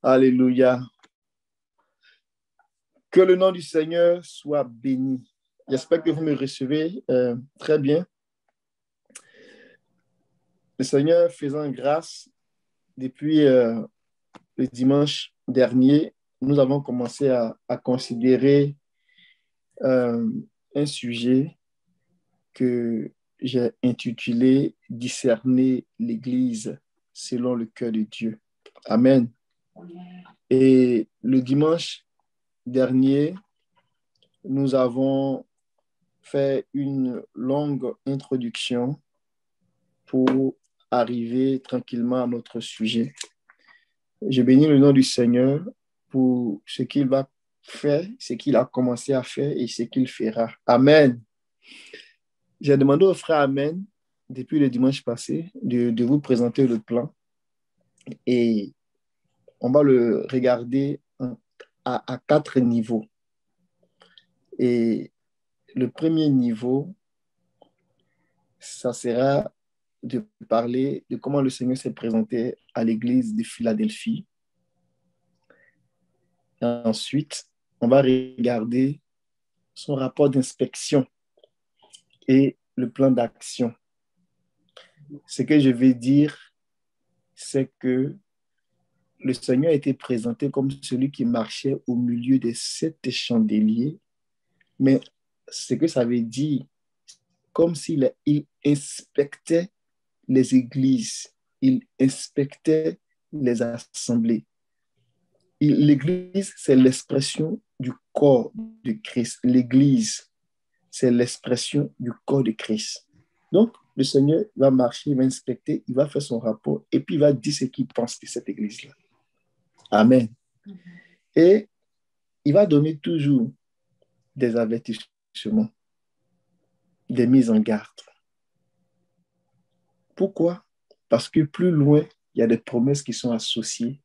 Alléluia. Que le nom du Seigneur soit béni. J'espère que vous me recevez très bien. Le Seigneur faisant grâce, depuis le dimanche dernier, nous avons commencé à considérer un sujet que j'ai intitulé « Discerner l'Église selon le cœur de Dieu ». Amen. Et le dimanche dernier, nous avons fait une longue introduction pour arriver tranquillement à notre sujet. Je bénis le nom du Seigneur pour ce qu'il va faire, ce qu'il a commencé à faire et ce qu'il fera. Amen. J'ai demandé au frère Amen, depuis le dimanche passé, de vous présenter le plan et on va le regarder à 4 niveaux. Et le premier niveau, ça sera de parler de comment le Seigneur s'est présenté à l'église de Philadelphie. Et ensuite, on va regarder son rapport d'inspection et le plan d'action. Ce que je vais dire, c'est que le Seigneur a été présenté comme celui qui marchait au milieu des 7 chandeliers, mais ce que ça veut dire, comme s'il inspectait les églises, il inspectait les assemblées. L'église, c'est l'expression du corps de Christ. L'église, c'est l'expression du corps de Christ. Donc, le Seigneur va marcher, il va inspecter, il va faire son rapport et puis il va dire ce qu'il pense de cette église-là. Amen. Et il va donner toujours des avertissements, des mises en garde. Pourquoi? Parce que plus loin, il y a des promesses qui sont associées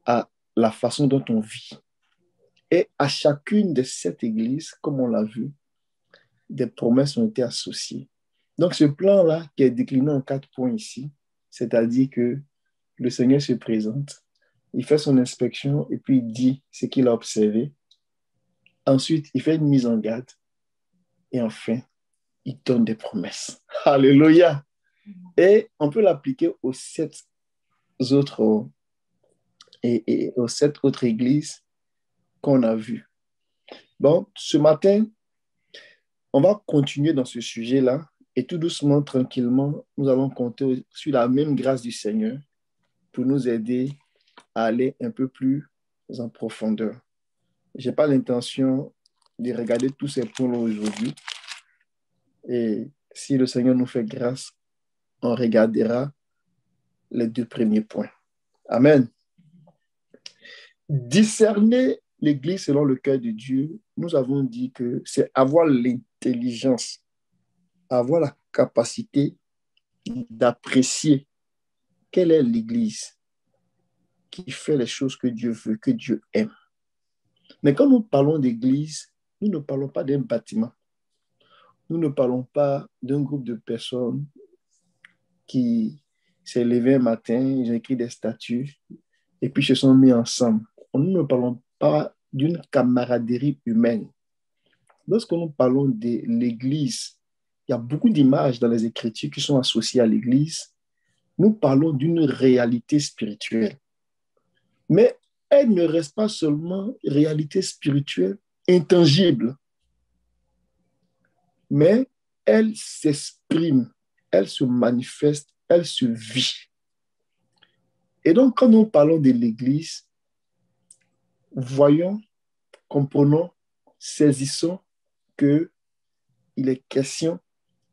à la façon dont on vit. Et à chacune de cette église, comme on l'a vu, des promesses ont été associées. Donc, ce plan-là, qui est décliné en 4 points ici, c'est-à-dire que le Seigneur se présente, il fait son inspection et puis il dit ce qu'il a observé. Ensuite, il fait une mise en garde. Et enfin, il donne des promesses. Alléluia! Et on peut l'appliquer aux 7 autres, et aux 7 autres églises qu'on a vues. Bon, ce matin, on va continuer dans ce sujet-là et tout doucement, tranquillement, nous allons compter sur la même grâce du Seigneur pour nous aider à aller un peu plus en profondeur. Je n'ai pas l'intention de regarder tous ces points-là aujourd'hui. Et si le Seigneur nous fait grâce, on regardera les 2 premiers points. Amen. Discerner l'Église selon le cœur de Dieu, nous avons dit que c'est avoir l'intelligence, avoir la capacité d'apprécier quelle est l'Église qui fait les choses que Dieu veut, que Dieu aime. Mais quand nous parlons d'Église, nous ne parlons pas d'un bâtiment. Nous ne parlons pas d'un groupe de personnes qui s'est levé un matin, ils ont écrit des statuts et puis se sont mis ensemble. Nous ne parlons pas d'une camaraderie humaine. Lorsque nous parlons de l'Église, il y a beaucoup d'images dans les Écritures qui sont associées à l'Église. Nous parlons d'une réalité spirituelle. Mais elle ne reste pas seulement réalité spirituelle intangible, mais elle s'exprime, elle se manifeste, elle se vit. Et donc, quand nous parlons de l'Église, voyons, comprenons, saisissons qu'il est question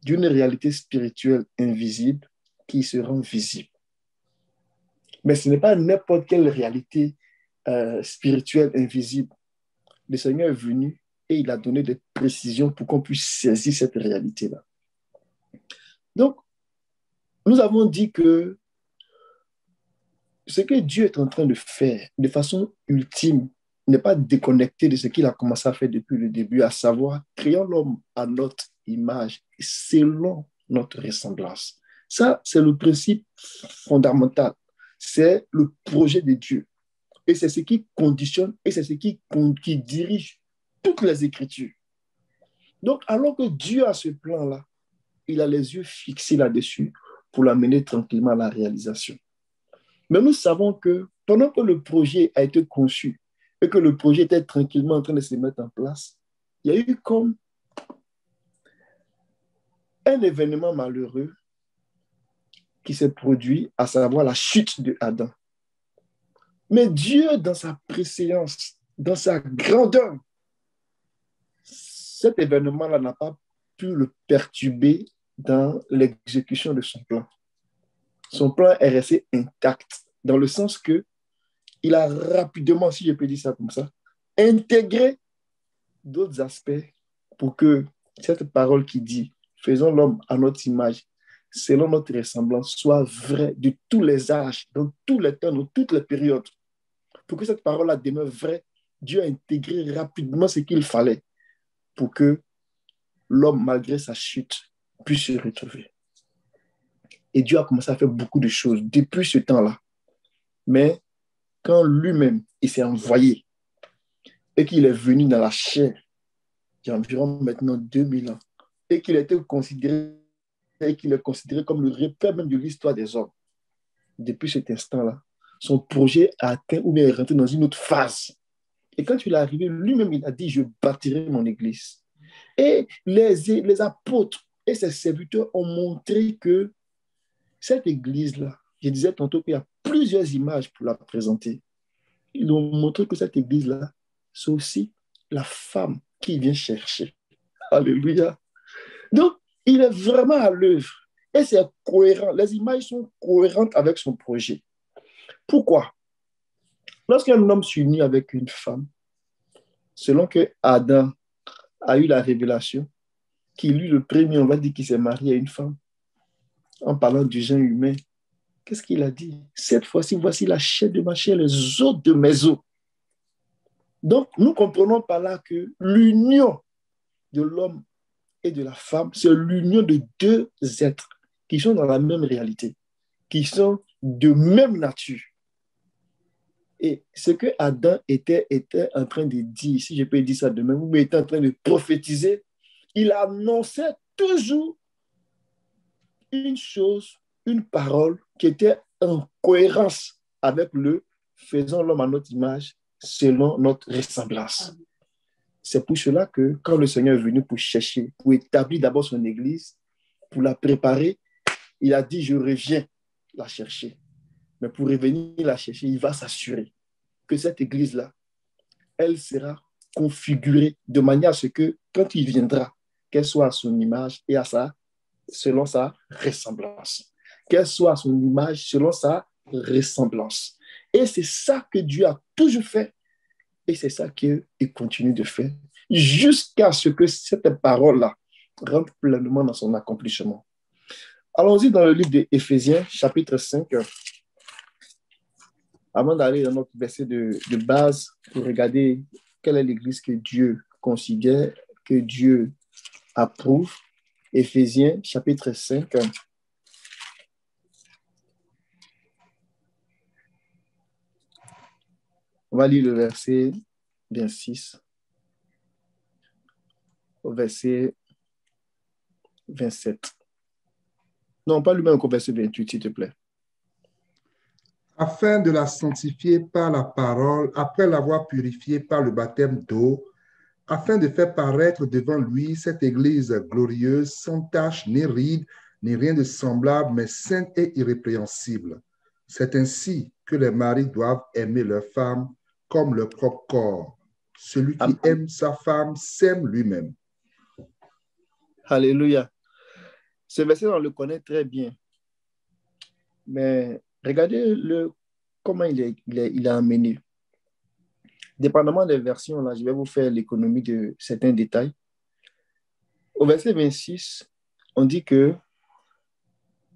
d'une réalité spirituelle invisible qui se rend visible. Mais ce n'est pas n'importe quelle réalité spirituelle invisible. Le Seigneur est venu et il a donné des précisions pour qu'on puisse saisir cette réalité-là. Donc, nous avons dit que ce que Dieu est en train de faire de façon ultime n'est pas déconnecté de ce qu'il a commencé à faire depuis le début, à savoir créant l'homme à notre image, selon notre ressemblance. Ça, c'est le principe fondamental. C'est le projet de Dieu. Et c'est ce qui conditionne et c'est ce qui dirige toutes les Écritures. Donc, alors que Dieu a ce plan-là, il a les yeux fixés là-dessus pour l'amener tranquillement à la réalisation. Mais nous savons que pendant que le projet a été conçu et que le projet était tranquillement en train de se mettre en place, il y a eu comme un événement malheureux qui s'est produit, à savoir la chute de Adam. Mais Dieu, dans sa préséance, dans sa grandeur, cet événement-là n'a pas pu le perturber dans l'exécution de son plan. Son plan est resté intact, dans le sens que il a rapidement, si je peux dire ça comme ça, intégré d'autres aspects pour que cette parole qui dit « Faisons l'homme à notre image, selon notre ressemblance » soit vraie de tous les âges, dans tous les temps, dans toutes les périodes. Pour que cette parole-là demeure vraie, Dieu a intégré rapidement ce qu'il fallait pour que l'homme, malgré sa chute, puisse se retrouver. Et Dieu a commencé à faire beaucoup de choses depuis ce temps-là. Mais quand lui-même, il s'est envoyé et qu'il est venu dans la chair, il y a environ maintenant 2000 ans, et qu'il était considéré, et qu'il est considéré comme le repère même de l'histoire des hommes, depuis cet instant-là, son projet a atteint ou bien est rentré dans une autre phase. Et quand il est arrivé, lui-même, il a dit, je bâtirai mon église. Et les apôtres et ses serviteurs ont montré que cette église-là, je disais tantôt qu'il y a plusieurs images pour la présenter. Ils ont montré que cette église-là, c'est aussi la femme qui vient chercher. Alléluia. Donc, il est vraiment à l'œuvre. Et c'est cohérent. Les images sont cohérentes avec son projet. Pourquoi? Lorsqu'un homme s'unit avec une femme, selon que Adam a eu la révélation, qu'il lui le premier, on va dire qu'il s'est marié à une femme, en parlant du genre humain, qu'est-ce qu'il a dit? Cette fois-ci, voici la chair de ma chair, les os de mes os. Donc, nous comprenons par là que l'union de l'homme et de la femme, c'est l'union de deux êtres qui sont dans la même réalité, qui sont de même nature. Et ce que Adam était en train de dire, si je peux dire ça de même, ou était en train de prophétiser, il annonçait toujours une chose, une parole qui était en cohérence avec le faisons l'homme à notre image selon notre ressemblance. C'est pour cela que quand le Seigneur est venu pour chercher, pour établir d'abord son église, pour la préparer, il a dit, je reviens la chercher. Mais pour revenir la chercher, il va s'assurer que cette église-là, elle sera configurée de manière à ce que quand il viendra, qu'elle soit à son image et selon sa ressemblance. Qu'elle soit à son image selon sa ressemblance. Et c'est ça que Dieu a toujours fait. Et c'est ça qu'il continue de faire jusqu'à ce que cette parole-là rentre pleinement dans son accomplissement. Allons-y dans le livre d'Éphésiens, chapitre 5, avant d'aller dans notre verset de base pour regarder quelle est l'église que Dieu considère, que Dieu approuve. Éphésiens, chapitre 5. On va lire le verset 26 au verset 27. Non, pas lui-même au verset 28, s'il te plaît. Afin de la sanctifier par la parole, après l'avoir purifiée par le baptême d'eau, afin de faire paraître devant lui cette Église glorieuse, sans tache, ni ride, ni rien de semblable, mais sainte et irrépréhensible. C'est ainsi que les maris doivent aimer leur femme comme leur propre corps. Celui qui aime sa femme s'aime lui-même. Alléluia. Ce verset, on le connaît très bien. Mais regardez comment il est amené. Dépendamment des versions, là, je vais vous faire l'économie de certains détails. Au verset 26, on dit que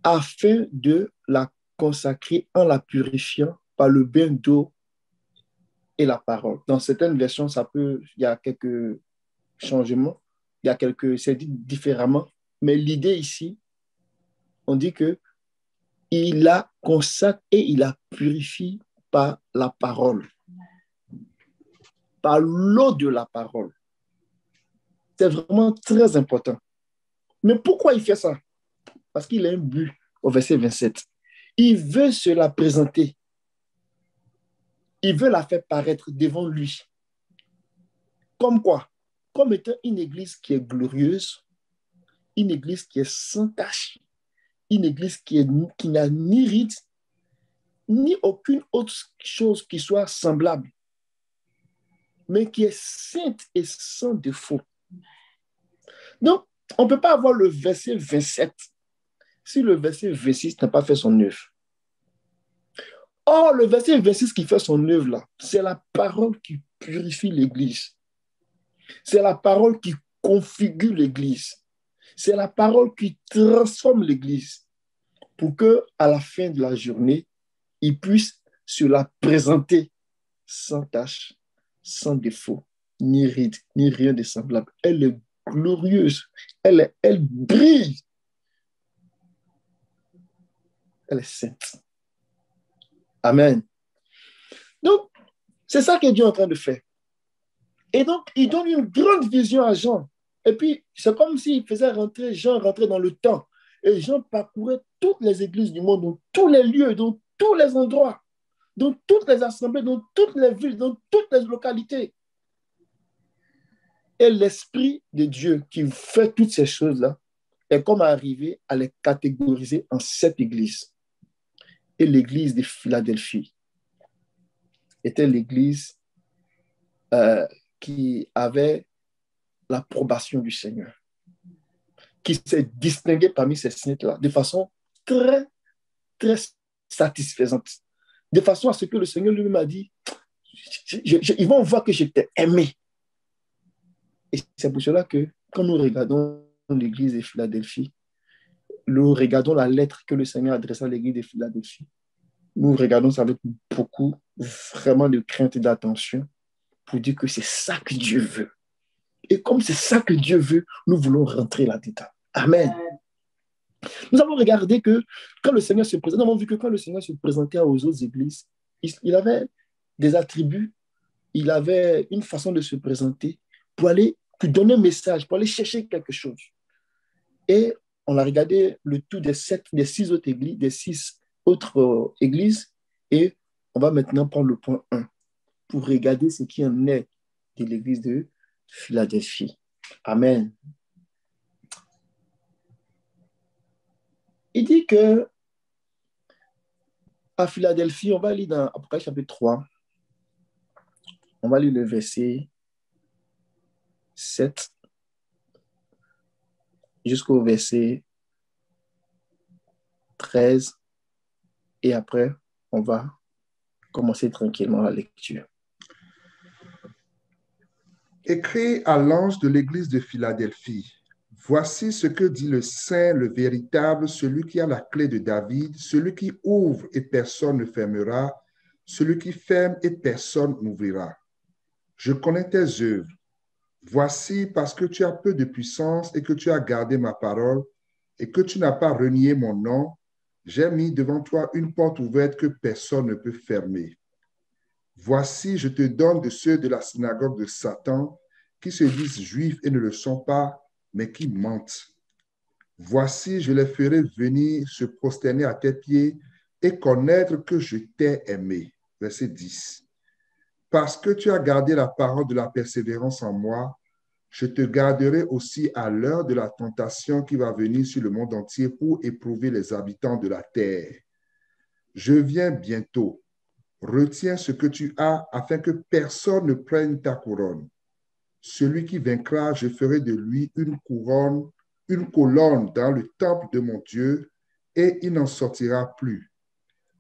afin de la consacrer en la purifiant par le bain d'eau et la parole. Dans certaines versions, il y a quelques changements, c'est dit différemment, mais l'idée ici, on dit que il la consacre et il la purifie par la parole. par l'eau de la parole. C'est vraiment très important. Mais pourquoi il fait ça? Parce qu'il a un but au verset 27. Il veut se la présenter. Il veut la faire paraître devant lui. Comme quoi? Comme étant une église qui est glorieuse, une église qui est sans tache, une église qui n'a ni ride, ni aucune autre chose qui soit semblable, mais qui est sainte et sans défaut. Donc, on ne peut pas avoir le verset 27 si le verset 26 n'a pas fait son œuvre. Or, le verset 26 qui fait son œuvre là, c'est la parole qui purifie l'Église. C'est la parole qui configure l'Église. C'est la parole qui transforme l'Église pour que, à la fin de la journée, il puisse se la présenter sans tache, sans défaut, ni ride, ni rien de semblable. Elle est glorieuse. Elle brille. Elle est sainte. Amen. Donc, c'est ça que Dieu est en train de faire. Et donc, il donne une grande vision à Jean. Et puis, c'est comme s'il faisait Jean rentrer dans le temps. Et Jean parcourait toutes les églises du monde, dans tous les lieux, dans tous les endroits, dans toutes les assemblées, dans toutes les villes, dans toutes les localités. Et l'Esprit de Dieu qui fait toutes ces choses-là est comme arrivé à les catégoriser en 7 églises. Et l'église de Philadelphie était l'église qui avait l'approbation du Seigneur, qui s'est distinguée parmi ces saints-là de façon très, très satisfaisante, de façon à ce que le Seigneur lui-même a dit, ils vont voir que je t'ai aimé. Et c'est pour cela que quand nous regardons l'église de Philadelphie, nous regardons la lettre que le Seigneur adressa à l'église de Philadelphie, nous regardons ça avec beaucoup, vraiment de crainte et d'attention pour dire que c'est ça que Dieu veut. Et comme c'est ça que Dieu veut, nous voulons rentrer là-dedans. Amen. Nous avons regardé que quand le Seigneur se présentait, nous avons vu que quand le Seigneur se présentait aux autres églises, il avait des attributs, il avait une façon de se présenter pour aller donner un message, pour aller chercher quelque chose. Et on a regardé le tout des 6 autres églises, des 6 autres églises, et on va maintenant prendre le point 1 pour regarder ce qui en est de l'église de Philadelphie. Amen. Il dit que à Philadelphie, on va lire dans Apocalypse chapitre 3, on va lire le verset 7 jusqu'au verset 13 et après, on va commencer tranquillement la lecture. Écrit à l'ange de l'église de Philadelphie. Voici ce que dit le Saint, le véritable, celui qui a la clé de David, celui qui ouvre et personne ne fermera, celui qui ferme et personne n'ouvrira. Je connais tes œuvres. Voici parce que tu as peu de puissance et que tu as gardé ma parole et que tu n'as pas renié mon nom, j'ai mis devant toi une porte ouverte que personne ne peut fermer. Voici, je te donne de ceux de la synagogue de Satan qui se disent juifs et ne le sont pas, mais qui mentent. Voici, je les ferai venir se prosterner à tes pieds et connaître que je t'ai aimé. Verset 10. Parce que tu as gardé la parole de la persévérance en moi, je te garderai aussi à l'heure de la tentation qui va venir sur le monde entier pour éprouver les habitants de la terre. Je viens bientôt. Retiens ce que tu as afin que personne ne prenne ta couronne. Celui qui vaincra, je ferai de lui une colonne dans le temple de mon Dieu, et il n'en sortira plus.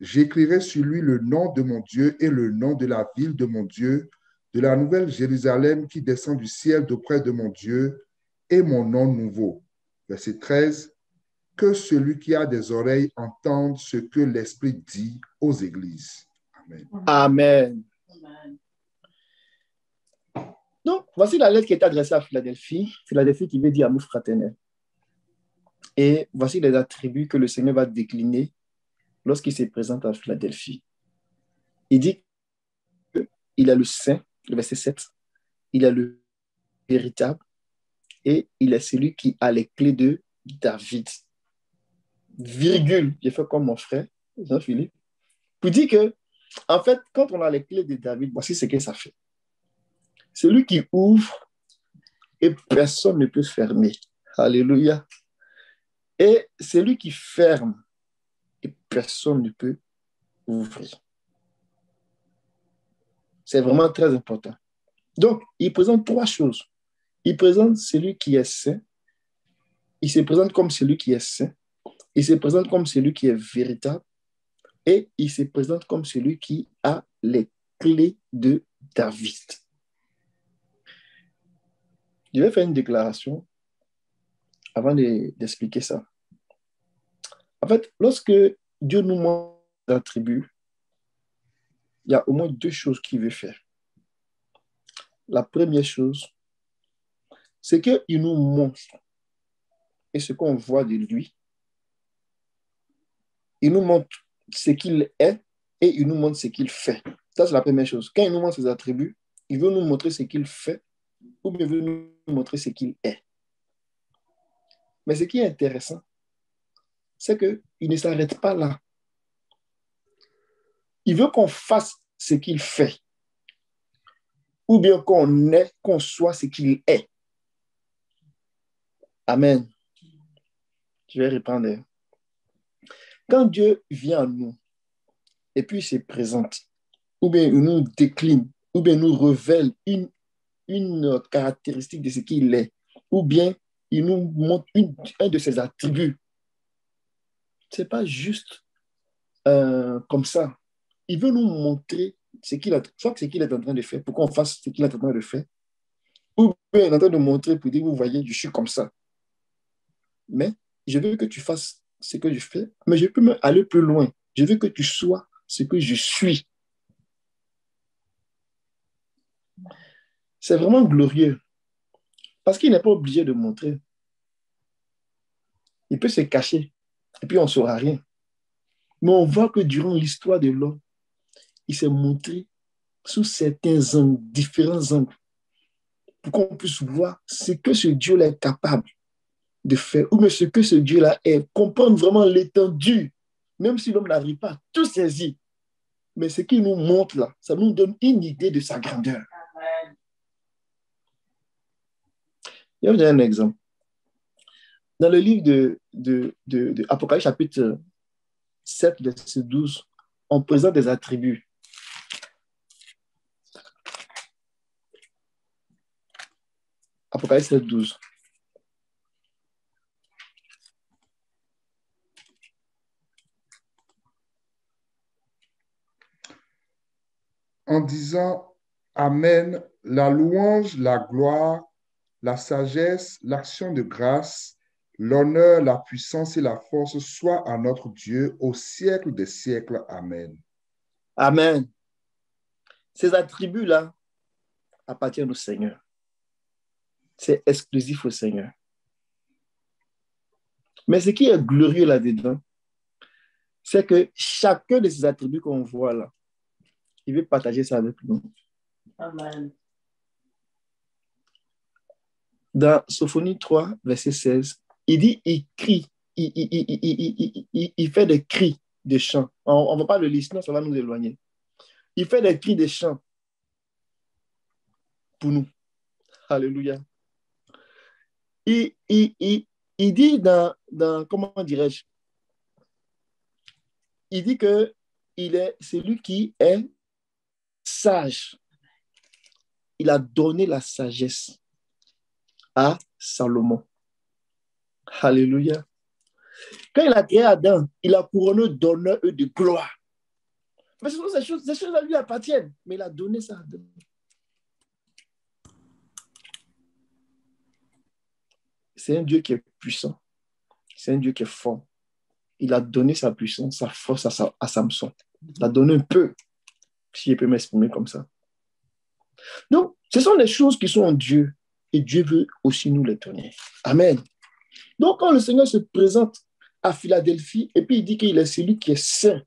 J'écrirai sur lui le nom de mon Dieu et le nom de la ville de mon Dieu, de la nouvelle Jérusalem qui descend du ciel d'auprès de mon Dieu, et mon nom nouveau. Verset 13. Que celui qui a des oreilles entende ce que l'Esprit dit aux églises. Amen. Amen. Donc, voici la lettre qui est adressée à Philadelphie. Philadelphie qui veut dire amour fraternel. Et voici les attributs que le Seigneur va décliner lorsqu'il se présente à Philadelphie. Il dit qu'il est le saint, le verset 7, il est le véritable et il est celui qui a les clés de David. Virgule, j'ai fait comme mon frère, Jean-Philippe, pour dire que, en fait, quand on a les clés de David, voici ce que ça fait. Celui qui ouvre et personne ne peut fermer. Alléluia. Et celui qui ferme et personne ne peut ouvrir. C'est vraiment très important. Donc, il présente trois choses. Il présente celui qui est saint. Il se présente comme celui qui est saint. Il se présente comme celui qui est véritable. Et il se présente comme celui qui a les clés de David. Je vais faire une déclaration avant d'expliquer ça. En fait, lorsque Dieu nous montre des attributs, il y a au moins deux choses qu'il veut faire. La première chose, c'est qu'il nous montre et ce qu'on voit de lui. Il nous montre ce qu'il est et il nous montre ce qu'il fait. Ça, c'est la première chose. Quand il nous montre ses attributs, il veut nous montrer ce qu'il fait ou bien il veut nous montrer ce qu'il est. Mais ce qui est intéressant, c'est qu'il ne s'arrête pas là. Il veut qu'on fasse ce qu'il fait ou bien qu'on soit ce qu'il est. Amen. Je vais répondre. Quand Dieu vient à nous et puis il se présente, ou bien il nous décline, ou bien il nous révèle une caractéristique de ce qu'il est, ou bien il nous montre un de ses attributs, ce n'est pas juste comme ça. Il veut nous montrer soit ce qu'il est en train de faire, pour qu'on fasse ce qu'il est en train de faire, ou bien il est en train de montrer pour dire, vous voyez, je suis comme ça. Mais je veux que tu fasses ce que je fais, mais je peux même aller plus loin. Je veux que tu sois ce que je suis. C'est vraiment glorieux. Parce qu'il n'est pas obligé de montrer. Il peut se cacher et puis on ne saura rien. Mais on voit que durant l'histoire de l'homme, il s'est montré sous certains angles, différents angles, pour qu'on puisse voir ce que ce Dieu-là est capable de faire, ou bien ce que ce Dieu-là est, comprendre vraiment l'étendue, même si l'homme n'arrive pas à tout saisir. Mais ce qu'il nous montre là, ça nous donne une idée de sa grandeur. Je vais vous donner un exemple. Dans le livre de Apocalypse, chapitre 7, verset 12, on présente des attributs. Apocalypse 7, 12. En disant Amen, la louange, la gloire, la sagesse, l'action de grâce, l'honneur, la puissance et la force soient à notre Dieu au siècle des siècles. Amen. Amen. Ces attributs-là appartiennent au Seigneur. C'est exclusif au Seigneur. Mais ce qui est glorieux là-dedans, c'est que chacun de ces attributs qu'on voit là, il veut partager ça avec nous. Amen. Dans Sophonie 3, verset 16, il dit, il crie, il fait des cris de chants. On ne va pas le lire, sinon ça va nous éloigner. Il fait des cris de chants pour nous. Alléluia. Il dit dans comment dirais-je, il dit que il est celui qui est sage. Il a donné la sagesse à Salomon. Alléluia. Quand il a créé Adam, il a couronné d'honneur et de gloire. Mais ce sont ces choses-là lui appartiennent. Mais il a donné ça à Adam. C'est un Dieu qui est puissant. C'est un Dieu qui est fort. Il a donné sa puissance, sa force à Samson. Il a donné un peu, si je peux m'exprimer comme ça. Donc, ce sont des choses qui sont en Dieu et Dieu veut aussi nous les donner. Amen. Donc, quand le Seigneur se présente à Philadelphie et puis il dit qu'il est celui qui est saint,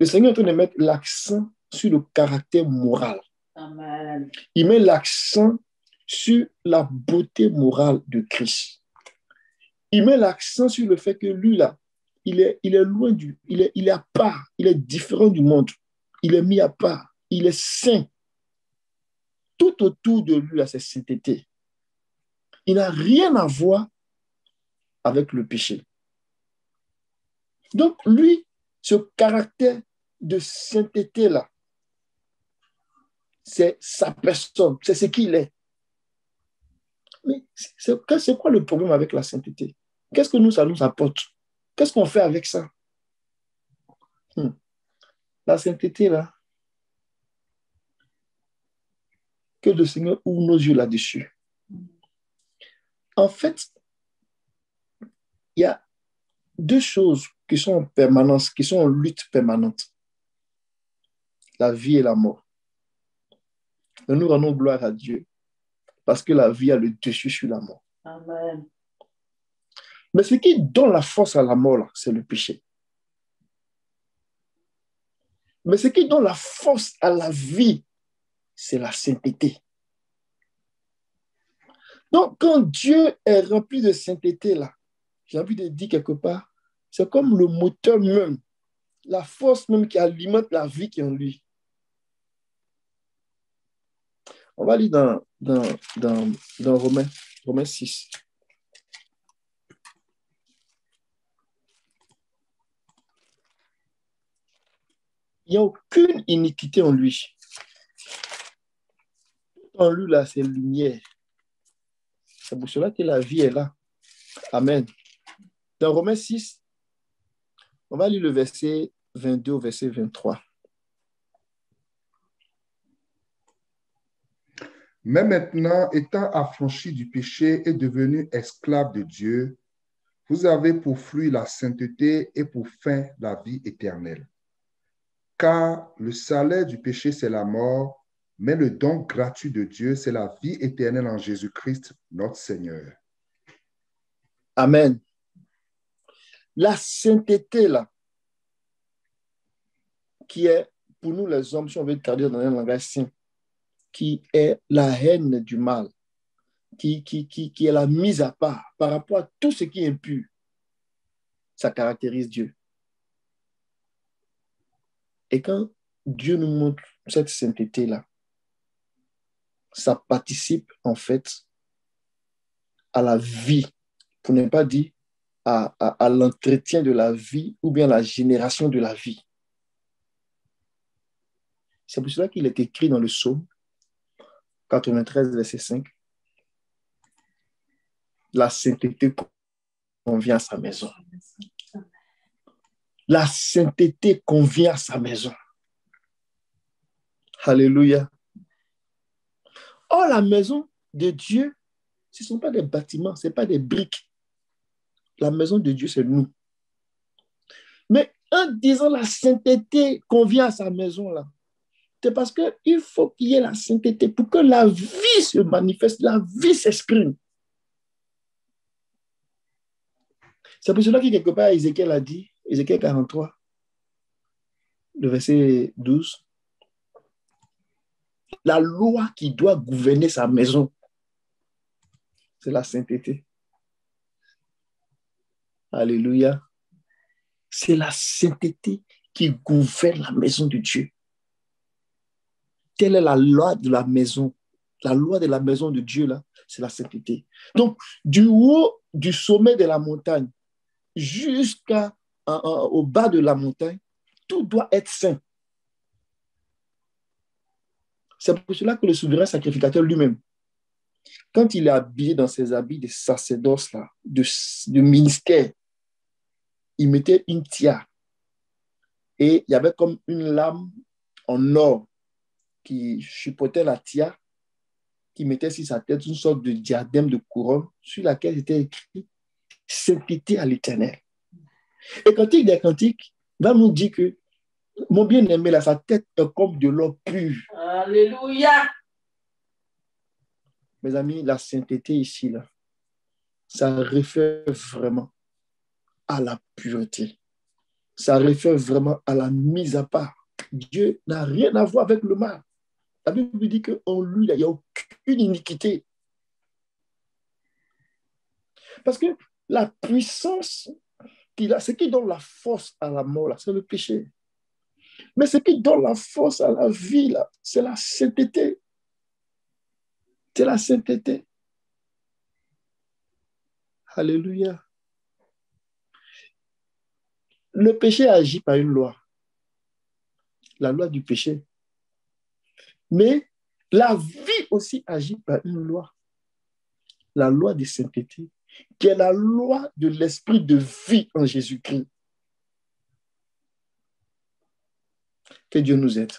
le Seigneur est en train de mettre l'accent sur le caractère moral. Amen. Il met l'accent sur la beauté morale de Christ. Il met l'accent sur le fait que lui, là, il est loin il est à part, il est différent du monde. Il est mis à part, il est saint. Tout autour de lui, là, c'est sainteté. Il n'a rien à voir avec le péché. Donc, lui, ce caractère de sainteté-là, c'est sa personne, c'est ce qu'il est. Mais c'est quoi le problème avec la sainteté? Qu'est-ce que ça nous apporte? Qu'est-ce qu'on fait avec ça? La sainteté, là, que le Seigneur ouvre nos yeux là-dessus. En fait, il y a deux choses qui sont en permanence, qui sont en lutte permanente. La vie et la mort. Et nous rendons gloire à Dieu parce que la vie a le dessus sur la mort. Amen. Mais ce qui donne la force à la mort, là, c'est le péché. Mais ce qui donne la force à la vie, c'est la sainteté. Donc, quand Dieu est rempli de sainteté, là, j'ai envie de dire quelque part, c'est comme le moteur même, la force même qui alimente la vie qui est en lui. On va lire dans Romains 6. Il n'y a aucune iniquité en lui. En lui, là, c'est lumière. C'est pour cela que la vie est là. Amen. Dans Romains 6, on va lire le verset 22 au verset 23. Mais maintenant, étant affranchi du péché et devenu esclave de Dieu, vous avez pour fruit la sainteté et pour fin la vie éternelle. Car le salaire du péché, c'est la mort, mais le don gratuit de Dieu, c'est la vie éternelle en Jésus-Christ, notre Seigneur. Amen. La sainteté, là, qui est, pour nous les hommes, si on veut traduire dans un langage saint, qui est la haine du mal, qui est la mise à part par rapport à tout ce qui est impur, ça caractérise Dieu. Et quand Dieu nous montre cette sainteté-là, ça participe en fait à la vie, pour ne pas dire à l'entretien de la vie ou bien la génération de la vie. C'est pour cela qu'il est écrit dans le psaume 93, verset 5. La sainteté convient à sa maison. La sainteté convient à sa maison. Alléluia. Or, la maison de Dieu, ce ne sont pas des bâtiments, ce ne sont pas des briques. La maison de Dieu, c'est nous. Mais en disant la sainteté convient à sa maison, là, c'est parce qu'il faut qu'il y ait la sainteté pour que la vie se manifeste, la vie s'exprime. C'est pour cela que quelque part, Ézéchiel a dit, Ézéchiel 43, le verset 12, la loi qui doit gouverner sa maison, c'est la sainteté. Alléluia. C'est la sainteté qui gouverne la maison de Dieu. Telle est la loi de la maison. La loi de la maison de Dieu, là, c'est la sainteté. Donc, du haut du sommet de la montagne jusqu'au bas de la montagne, tout doit être saint. C'est pour cela que le souverain sacrificateur lui-même, quand il est habillé dans ses habits de sacerdoce, là, de ministère, il mettait une tiare. Et il y avait comme une lame en or qui chipotait la tiare, qui mettait sur sa tête une sorte de diadème de couronne sur laquelle était écrit « Sainteté à l'Éternel ». Et Cantique des Cantiques va nous dire que mon bien-aimé, là, sa tête est comme de l'or pur. Alléluia. Mes amis, la sainteté ici, là, ça réfère vraiment à la pureté. Ça réfère vraiment à la mise à part. Dieu n'a rien à voir avec le mal. La Bible dit qu'en lui, il n'y a aucune iniquité. Parce que la puissance qu'il a, ce qui donne la force à la mort, là, c'est le péché. Mais ce qui donne la force à la vie, là, c'est la sainteté. C'est la sainteté. Alléluia. Le péché agit par une loi. La loi du péché. Mais la vie aussi agit par une loi. La loi de sainteté, qui est la loi de l'esprit de vie en Jésus-Christ. Que Dieu nous aide.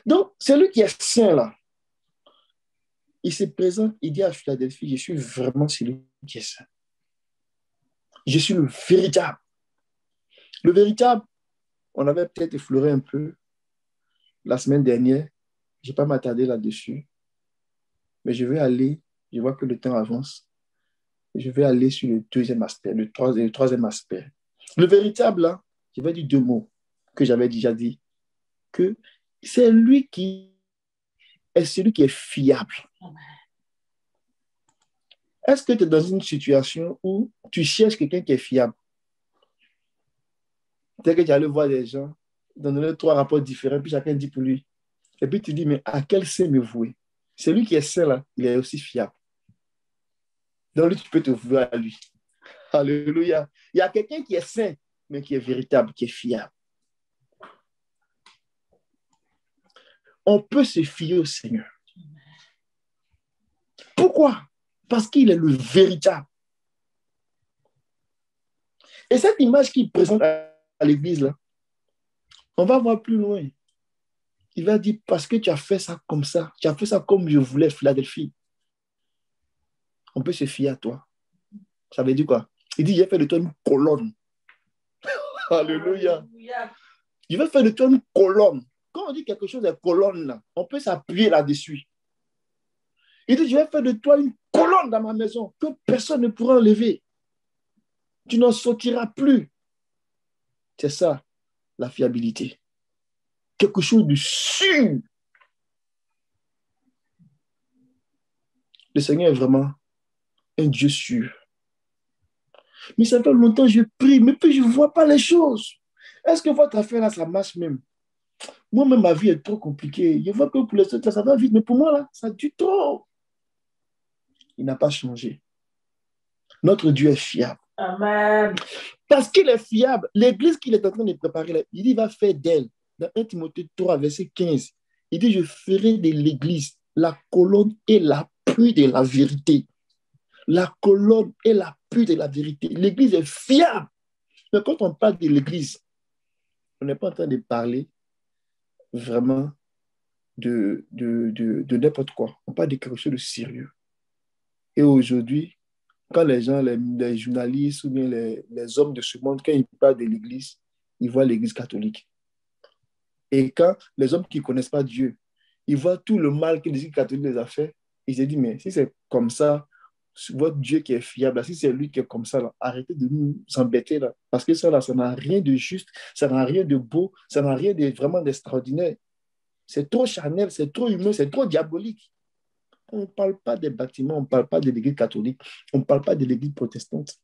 Donc, celui qui est saint là, il se présente, il dit à Philadelphie, je suis vraiment celui qui est saint. Je suis le véritable. Le véritable, on avait peut-être effleuré un peu la semaine dernière. Je n'ai pas m'attarder là-dessus. Mais je vais aller, je vois que le temps avance. Je vais aller sur le deuxième aspect, le troisième aspect. Le véritable, là, je vais dire deux mots que j'avais déjà dit. Que c'est lui qui est celui qui est fiable. Est-ce que tu es dans une situation où tu cherches quelqu'un qui est fiable? Dès que tu allais voir des gens, donner trois rapports différents, puis chacun dit pour lui. Et puis tu dis, mais à quel saint me vouer? Celui qui est saint, là, il est aussi fiable. Donc lui, tu peux te vouer à lui. Alléluia. Il y a quelqu'un qui est saint, mais qui est véritable, qui est fiable. On peut se fier au Seigneur. Pourquoi? Parce qu'il est le véritable. Et cette image qu'il présente à l'église, là, on va voir plus loin. Il va dire, parce que tu as fait ça comme ça, tu as fait ça comme je voulais, Philadelphie. On peut se fier à toi. Ça veut dire quoi? Il dit, j'ai fait de toi une colonne. Alléluia. Je vais faire de toi une colonne. Quand on dit quelque chose est colonne, là, on peut s'appuyer là-dessus. Il dit, je vais faire de toi une colonne dans ma maison que personne ne pourra enlever. Tu n'en sortiras plus. C'est ça, la fiabilité. Quelque chose de sûr. Le Seigneur est vraiment un Dieu sûr. Mais ça fait longtemps que je prie, mais puis je ne vois pas les choses. Est-ce que votre affaire là, ça marche même? Moi-même, ma vie est trop compliquée. Je vois que pour les autres, ça va vite, mais pour moi, là, ça dure trop. Il n'a pas changé. Notre Dieu est fiable. Amen. Parce qu'il est fiable, l'église qu'il est en train de préparer, il dit, il va faire d'elle. Dans 1 Timothée 3, verset 15, il dit, je ferai de l'église la colonne et l'appui de la vérité. La colonne et l'appui de la vérité. L'église est fiable. Mais quand on parle de l'église, on n'est pas en train de parler vraiment de n'importe quoi. On parle de quelque chose de sérieux. Et aujourd'hui, quand les gens, les journalistes ou bien les hommes de ce monde, quand ils parlent de l'église, ils voient l'église catholique. Et quand les hommes qui ne connaissent pas Dieu, ils voient tout le mal que l'église catholique les a fait, ils se disent, mais si c'est comme ça, votre Dieu qui est fiable, si c'est lui qui est comme ça, là, arrêtez de nous embêter là. Parce que ça, là, ça n'a rien de juste, ça n'a rien de beau, ça n'a rien de vraiment d'extraordinaire. C'est trop charnel, c'est trop humain, c'est trop diabolique. On ne parle pas des bâtiments, on ne parle pas de l'église catholique, on ne parle pas de l'église protestante,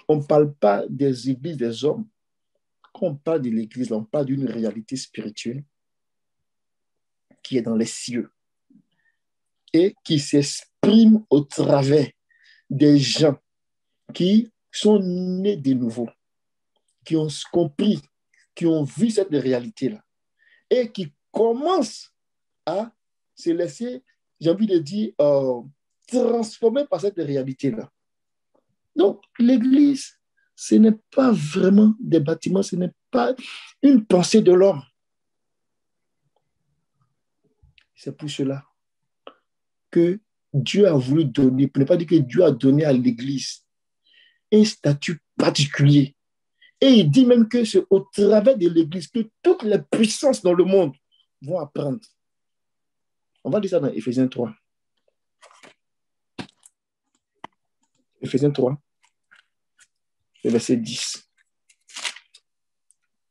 on ne parle pas des églises des hommes. Quand on parle de l'église, on parle d'une réalité spirituelle qui est dans les cieux et qui s'exprime au travers des gens qui sont nés de nouveau, qui ont compris, qui ont vu cette réalité-là et qui commencent à se laisser, j'ai envie de dire, transformer par cette réalité-là. Donc, l'Église, ce n'est pas vraiment des bâtiments, ce n'est pas une pensée de l'homme. C'est pour cela que Dieu a voulu donner, pour ne pas dire que Dieu a donné à l'Église un statut particulier. Et il dit même que c'est au travers de l'Église que toutes les puissances dans le monde vont apprendre. On va dire ça dans Éphésiens 3. Éphésiens 3, le verset 10.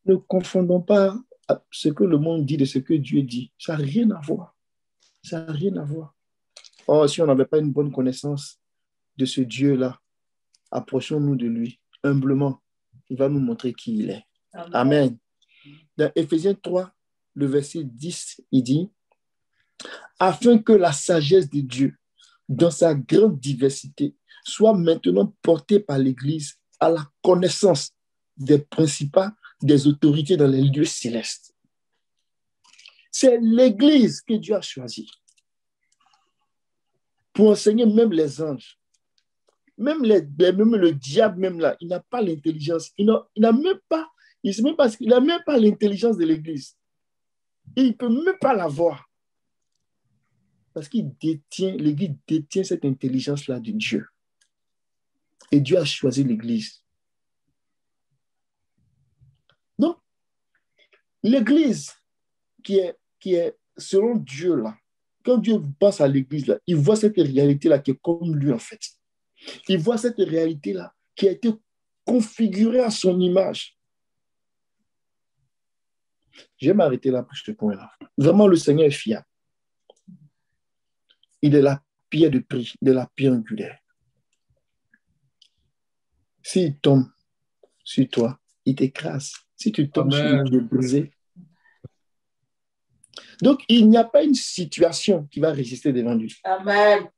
Ne confondons pas ce que le monde dit de ce que Dieu dit. Ça n'a rien à voir. Ça n'a rien à voir. Oh, si on n'avait pas une bonne connaissance de ce Dieu-là, approchons-nous de lui humblement. Il va nous montrer qui il est. Amen. Amen. Dans Éphésiens 3, le verset 10, il dit « Afin que la sagesse de Dieu, dans sa grande diversité, soit maintenant portée par l'Église à la connaissance des principats, des autorités dans les lieux célestes. » C'est l'Église que Dieu a choisie pour enseigner même les anges. Même le diable, même là, il n'a pas l'intelligence. Il n'a même pas, il n'a même pas l'intelligence de l'Église. Il ne peut même pas l'avoir. Parce l'Église détient cette intelligence-là de Dieu. Et Dieu a choisi l'Église. Donc, l'Église qui est selon Dieu là, quand Dieu pense à l'Église là, il voit cette réalité-là qui est comme lui en fait. Il voit cette réalité-là qui a été configurée à son image. Je vais m'arrêter là pour ce point-là. Vraiment, le Seigneur est fiable. Il est la pierre de prix, il est la pierre angulaire. S'il tombe sur toi, il t'écrase. Si tu tombes sur lui, tu es brisé. Donc, il n'y a pas une situation qui va résister devant lui. Amen.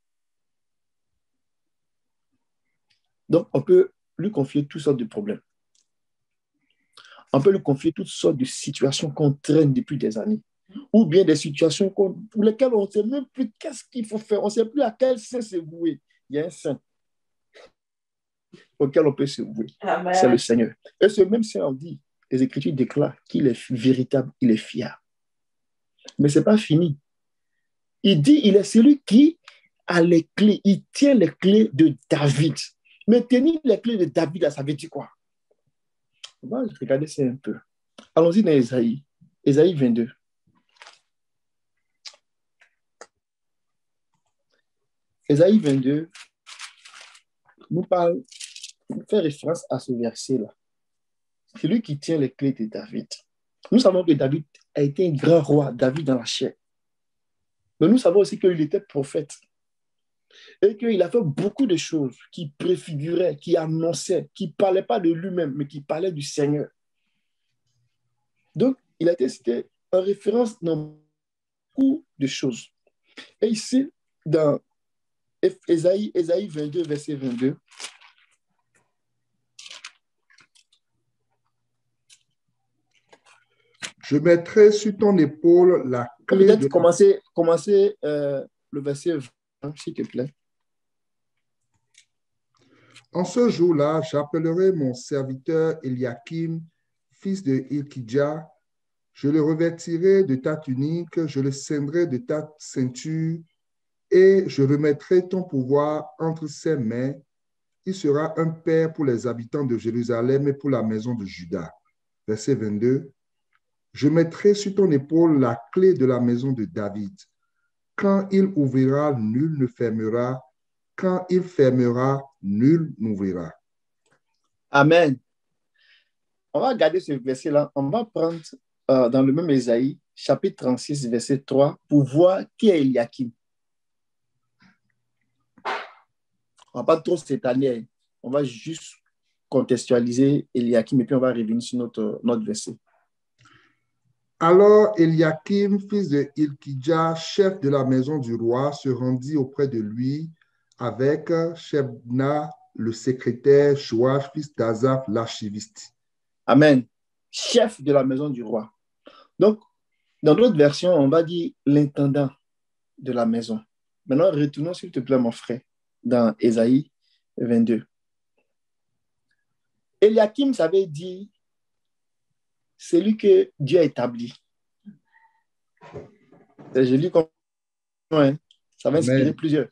Donc, on peut lui confier toutes sortes de problèmes. On peut lui confier toutes sortes de situations qu'on traîne depuis des années. Ou bien des situations pour lesquelles on ne sait même plus qu'est-ce qu'il faut faire. On ne sait plus à quel saint se vouer. Il y a un saint auquel on peut se vouer. Amen. C'est le Seigneur. Et ce même saint, on dit, les Écritures déclarent qu'il est véritable, il est fiable. Mais ce n'est pas fini. Il dit, il est celui qui a les clés. Il tient les clés de David. Mais tenir les clés de David, ça veut dire quoi? On va regarder ça un peu. Allons-y dans Ésaïe. Ésaïe 22. Ésaïe 22 nous fait référence à ce verset-là. C'est lui qui tient les clés de David. Nous savons que David a été un grand roi, David dans la chair. Mais nous savons aussi qu'il était prophète. Et qu'il a fait beaucoup de choses qui préfiguraient, qui annonçaient, qui ne parlaient pas de lui-même, mais qui parlaient du Seigneur. Donc, il a été cité en référence dans beaucoup de choses. Et ici, dans Ésaïe 22, verset 22, je mettrai sur ton épaule la clé peut-être de... Commencer le verset 20, s'il te plaît. En ce jour-là, j'appellerai mon serviteur Eliakim, fils de Hilkidja. Je le revêtirai de ta tunique, je le ceindrai de ta ceinture, et je remettrai ton pouvoir entre ses mains. Il sera un père pour les habitants de Jérusalem et pour la maison de Juda. Verset 22. Je mettrai sur ton épaule la clé de la maison de David. Quand il ouvrira, nul ne fermera. Quand il fermera, nul n'ouvrira. Amen. On va regarder ce verset-là. On va prendre dans le même Ésaïe, chapitre 36, verset 3, pour voir qui est Eliakim. On ne va pas trop s'étaler. On va juste contextualiser Eliakim et puis on va revenir sur notre verset. Alors Eliakim, fils de Hilkidja, chef de la maison du roi, se rendit auprès de lui avec Shebna, le secrétaire, Joach, fils d'Azaph, l'archiviste. Amen. Chef de la maison du roi. Donc, dans d'autres versions, on va dire l'intendant de la maison. Maintenant, retournons s'il te plaît, mon frère, dans Ésaïe 22. Eliakim, ça veut dire celui que Dieu a établi. C'est joli comme hein? Ça va inspirer plusieurs.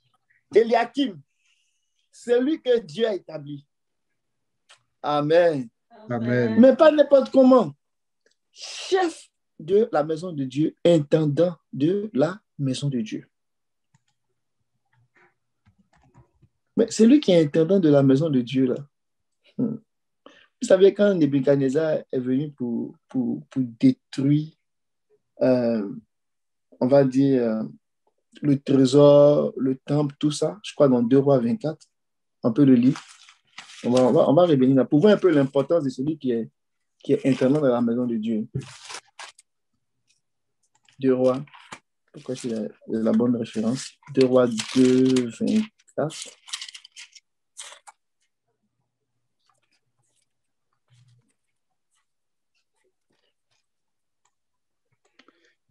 Eliakim, celui que Dieu a établi. Amen. Amen. Mais pas n'importe comment. Chef de la maison de Dieu, intendant de la maison de Dieu. Mais celui qui est intendant de la maison de Dieu, là, Vous savez, quand Nebuchadnezzar est venu pour détruire, on va dire, le trésor, le temple, tout ça, je crois dans 2 Rois 24, on peut le lire. On va revenir là pour voir un peu l'importance de celui qui est internement dans la maison de Dieu. 2 Rois, pourquoi c'est la bonne référence? 2 Rois 2, 24.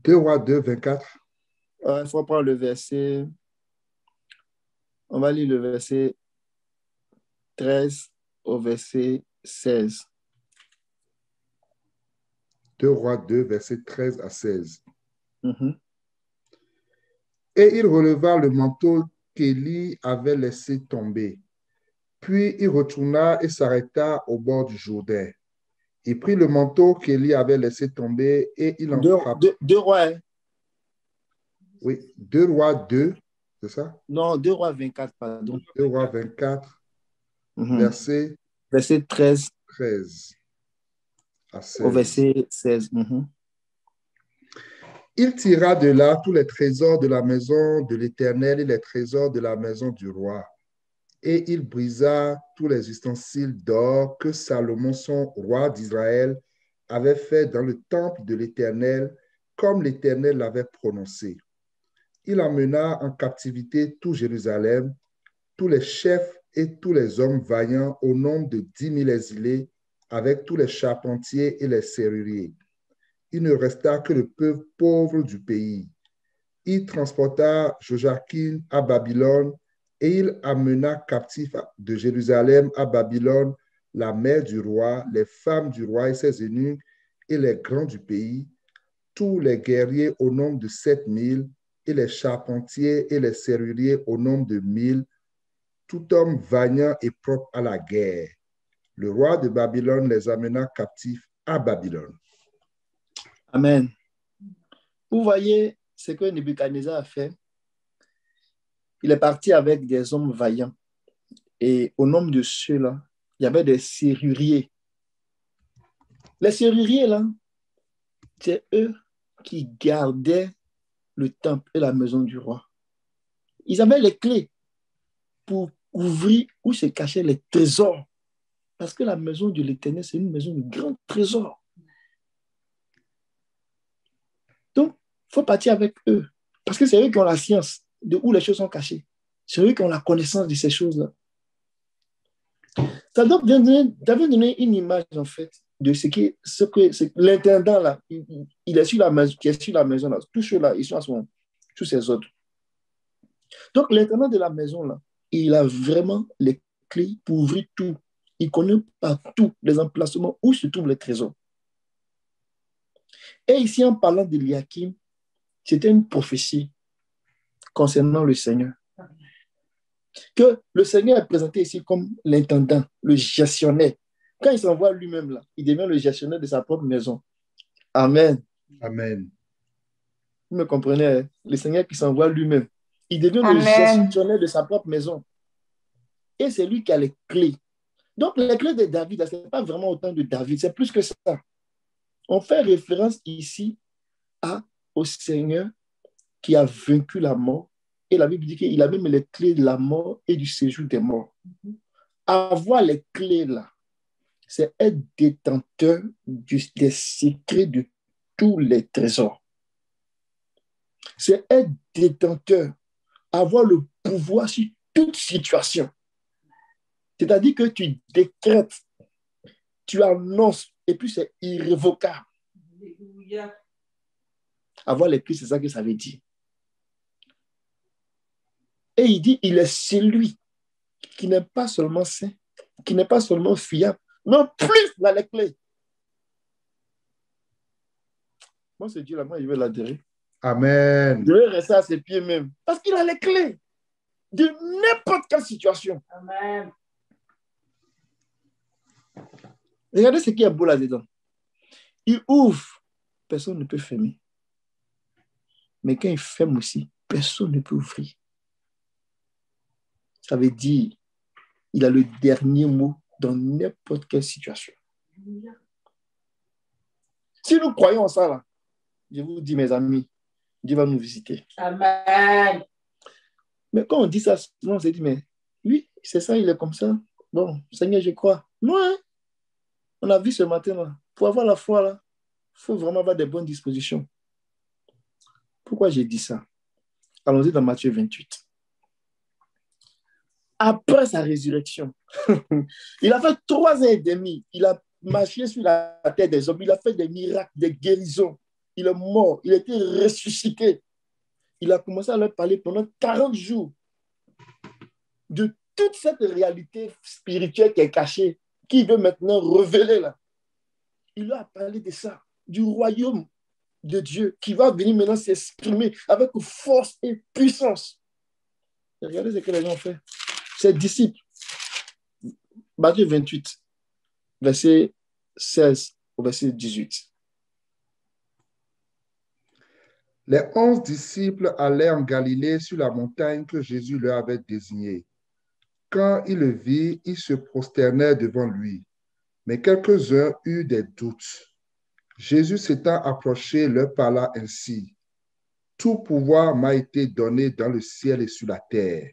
Deux Rois 2, 24. Il faut prendre le verset. On va lire le verset 13 au verset 16. 2 Rois 2, verset 13 à 16. Mm-hmm. Et il releva le manteau qu'Élie avait laissé tomber. Puis il retourna et s'arrêta au bord du Jourdain. Il prit le manteau qu'Élie avait laissé tomber et il en frappa. 2 Rois, hein? Oui, 2 Rois 2, c'est ça? Non, 2 Rois 24, pardon. 2 Rois 24, Mm-hmm. verset 13 à 16. au verset 16. Mm-hmm. Il tira de là tous les trésors de la maison de l'Éternel et les trésors de la maison du roi. Et il brisa tous les ustensiles d'or que Salomon, son roi d'Israël, avait fait dans le temple de l'Éternel, comme l'Éternel l'avait prononcé. Il emmena en captivité tout Jérusalem, tous les chefs et tous les hommes vaillants au nombre de 10 000 exilés, avec tous les charpentiers et les serruriers. Il ne resta que le peuple pauvre du pays. Il transporta Joachim à Babylone et il amena captif de Jérusalem à Babylone la mère du roi, les femmes du roi et ses eunuques et les grands du pays, tous les guerriers au nombre de 7 000 et les charpentiers et les serruriers au nombre de 1 000, tout homme vaillant et propre à la guerre. Le roi de Babylone les amena captifs à Babylone. Amen. Vous voyez ce que Nebuchadnezzar a fait. Il est parti avec des hommes vaillants. Et au nombre de ceux-là, il y avait des serruriers. Les serruriers, là, c'est eux qui gardaient le temple et la maison du roi. Ils avaient les clés pour ouvrir où se cachaient les trésors. Parce que la maison de l'Éternel, c'est une maison de grands trésors. Donc, il faut partir avec eux. Parce que c'est eux qui ont la science de où les choses sont cachées. C'est eux qui ont la connaissance de ces choses-là. Ça doit donner une image, en fait, de ce que l'intendant, là, il est sur la maison, qui est sur la maison, là. Tous ceux-là, ils sont sous ses ordres. Donc, l'intendant de la maison, là, il a vraiment les clés pour ouvrir tout. Il connaît partout les emplacements où se trouvent les trésors. Et ici, en parlant d'Eliakim, c'était une prophétie concernant le Seigneur. Que le Seigneur est présenté ici comme l'intendant, le gestionnaire. Quand il s'envoie lui-même là, il devient le gestionnaire de sa propre maison. Amen. Amen. Vous me comprenez, hein? Le Seigneur qui s'envoie lui-même. Il devient le gestionnaire de sa propre maison. Et c'est lui qui a les clés. Donc, les clés de David, ce n'est pas vraiment autant de David, c'est plus que ça. On fait référence ici au Seigneur qui a vaincu la mort. Et la Bible dit qu'il a même les clés de la mort et du séjour des morts. Avoir les clés là, c'est être détenteur des secrets de tous les trésors. C'est être détenteur, avoir le pouvoir sur toute situation. C'est-à-dire que tu décrètes, tu annonces, et puis c'est irrévocable. Alléluia. Avoir les clés, c'est ça que ça veut dire. Et il dit, il est celui qui n'est pas seulement saint, qui n'est pas seulement fiable, mais plus il a les clés. Moi, ce Dieu-là, moi, je vais l'adhérer. Amen. Je vais rester à ses pieds même. Parce qu'il a les clés de n'importe quelle situation. Amen. Regardez ce qui est beau là-dedans. Il ouvre, personne ne peut fermer. Mais quand il ferme aussi, personne ne peut ouvrir. Ça veut dire, il a le dernier mot dans n'importe quelle situation. Si nous croyons en ça, là, je vous dis, mes amis, Dieu va nous visiter. Amen. Mais quand on dit ça, souvent on se dit, mais oui, c'est ça, il est comme ça. Bon, Seigneur, je crois. Non, hein? On a vu ce matin-là. Pour avoir la foi, là, il faut vraiment avoir des bonnes dispositions. Pourquoi j'ai dit ça? Allons-y dans Matthieu 28. Après sa résurrection, il a fait 3 ans et demi. Il a marché sur la terre des hommes. Il a fait des miracles, des guérisons. Il est mort. Il a été ressuscité. Il a commencé à leur parler pendant 40 jours de toute cette réalité spirituelle qui est cachée, qu'il veut maintenant révéler là. Il leur a parlé de ça, du royaume de Dieu qui va venir maintenant s'exprimer avec force et puissance. Et regardez ce que les gens ont fait. Ses disciples, Matthieu 28, verset 16 au verset 18. Les 11 disciples allaient en Galilée sur la montagne que Jésus leur avait désignée. Quand ils le virent, ils se prosternèrent devant lui. Mais quelques-uns eurent des doutes. Jésus s'étant approché leur parla ainsi. Tout pouvoir m'a été donné dans le ciel et sur la terre.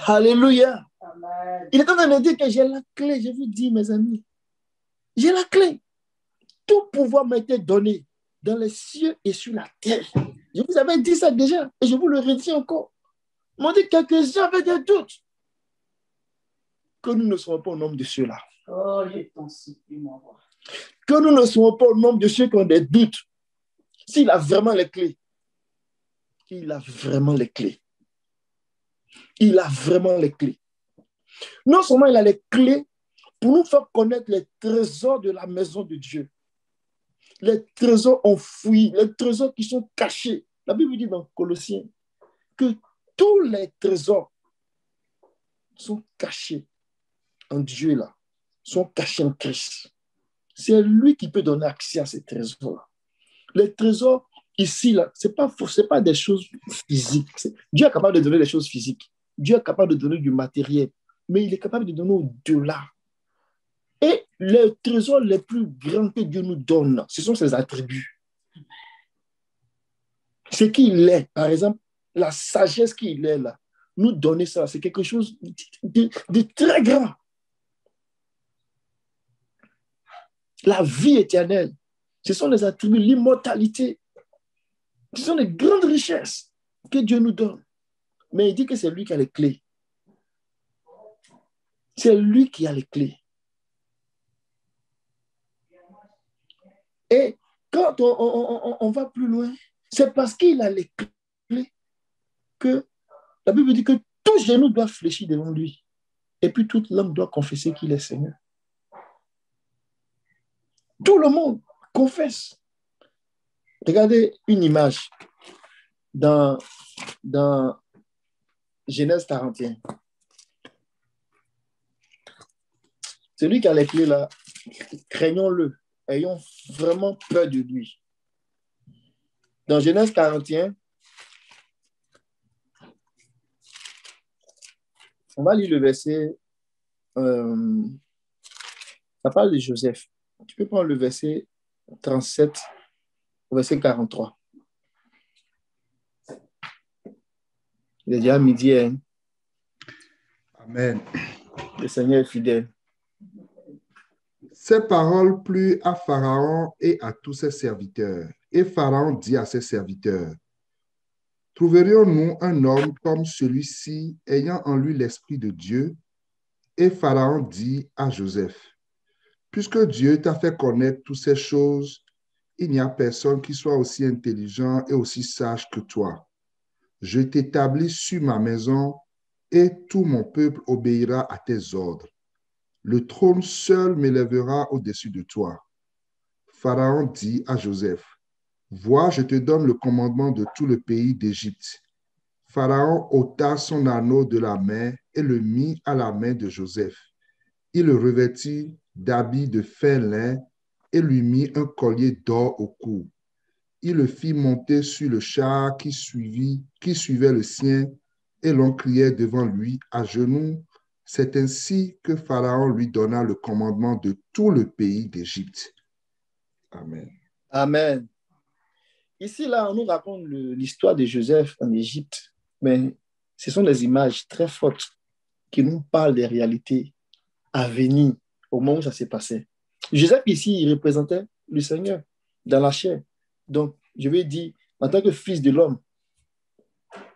Alléluia. Amen. Il est en train de me dire que j'ai la clé. Je vous dis, mes amis, j'ai la clé. Tout pouvoir m'a été donné dans les cieux et sur la terre. Je vous avais dit ça déjà et je vous le redis encore. M'ont dit quelques-uns avaient des doutes. Que nous ne serons pas au nombre de ceux-là. Oh, je t'en supplie, mon roi. Que nous ne serons pas au nombre de ceux qui ont des doutes. S'il a vraiment les clés. Il a vraiment les clés. Il a vraiment les clés. Non seulement il a les clés pour nous faire connaître les trésors de la maison de Dieu. Les trésors enfouis, les trésors qui sont cachés. La Bible dit dans Colossiens que tous les trésors sont cachés en Dieu là, sont cachés en Christ. C'est lui qui peut donner accès à ces trésors-là. Les trésors ici là, c'est pas des choses physiques. Dieu est capable de donner des choses physiques. Dieu est capable de donner du matériel, mais il est capable de donner au-delà. Et les trésors les plus grands que Dieu nous donne, ce sont ses attributs. Ce qu'il est, par exemple, la sagesse qu'il est là, nous donner ça, c'est quelque chose de très grand. La vie éternelle, ce sont les attributs, l'immortalité. Ce sont les grandes richesses que Dieu nous donne. Mais il dit que c'est lui qui a les clés. C'est lui qui a les clés. Et quand on va plus loin, c'est parce qu'il a les clés que la Bible dit que tout genou doit fléchir devant lui. Et puis toute langue doit confesser qu'il est Seigneur. Tout le monde confesse. Regardez une image dans Genèse 41. Celui qui a les clés là, craignons-le. Ayons vraiment peur de lui. Dans Genèse 41, on va lire le verset, ça parle de Joseph. Tu peux prendre le verset 37 au verset 43. Il est déjà midi. Hein? Amen. Le Seigneur est fidèle. Ces paroles plurent à Pharaon et à tous ses serviteurs. Et Pharaon dit à ses serviteurs, trouverions-nous un homme comme celui-ci, ayant en lui l'Esprit de Dieu? Et Pharaon dit à Joseph, puisque Dieu t'a fait connaître toutes ces choses, il n'y a personne qui soit aussi intelligent et aussi sage que toi. Je t'établis sur ma maison et tout mon peuple obéira à tes ordres. Le trône seul m'élèvera au-dessus de toi. Pharaon dit à Joseph, vois, je te donne le commandement de tout le pays d'Égypte. Pharaon ôta son anneau de la main et le mit à la main de Joseph. Il le revêtit d'habits de fin lin et lui mit un collier d'or au cou. Il le fit monter sur le char qui suivait le sien, et l'on criait devant lui à genoux, C'est ainsi que Pharaon lui donna le commandement de tout le pays d'Égypte. Amen. Amen. Ici, là, on nous raconte l'histoire de Joseph en Égypte, mais ce sont des images très fortes qui nous parlent des réalités à venir au moment où ça s'est passé. Joseph, ici, il représentait le Seigneur dans la chair. Donc, je vais dire, en tant que fils de l'homme.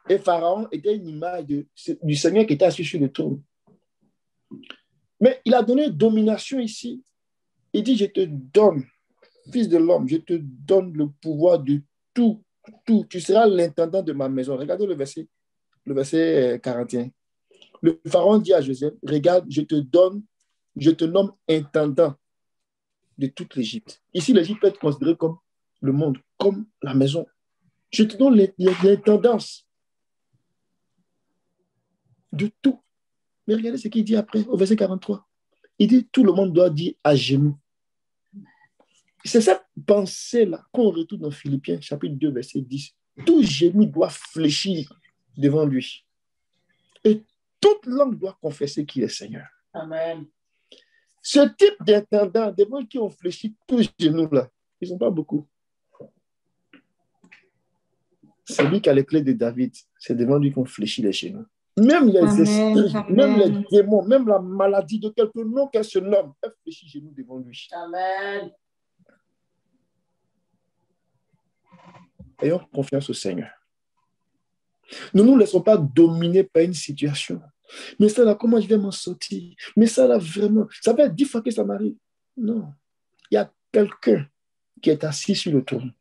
Et Pharaon était une image du Seigneur qui était assis sur le trône. Mais il a donné domination ici. Il dit, je te donne, fils de l'homme, je te donne le pouvoir de tout, tout. Tu seras l'intendant de ma maison. Regardez le verset 41. Le Pharaon dit à Joseph, regarde, je te nomme intendant de toute l'Égypte. Ici, l'Égypte peut être considérée comme le monde, comme la maison. Je te donne l'intendance de tout. Mais regardez ce qu'il dit après, au verset 43. Il dit, tout le monde doit dire à genoux. C'est cette pensée-là qu'on retrouve dans Philippiens, chapitre 2, verset 10. Tout genou doit fléchir devant lui. Et toute langue doit confesser qu'il est Seigneur. Amen. Ce type d'intendant, devant qui ont fléchi tous genoux là, ils ne sont pas beaucoup. C'est lui qui a les clés de David. C'est devant lui qu'on fléchit les genoux. Même les esprits, même les démons, même la maladie de quelque nom qu'elle se nomme, elle fléchit genoux devant lui. Amen. Ayons confiance au Seigneur. Ne nous laissons pas dominer par une situation. Mais ça là, comment je vais m'en sortir? Mais ça là, vraiment, ça fait 10 fois que ça m'arrive. Non. Il y a quelqu'un qui est assis sur le trône.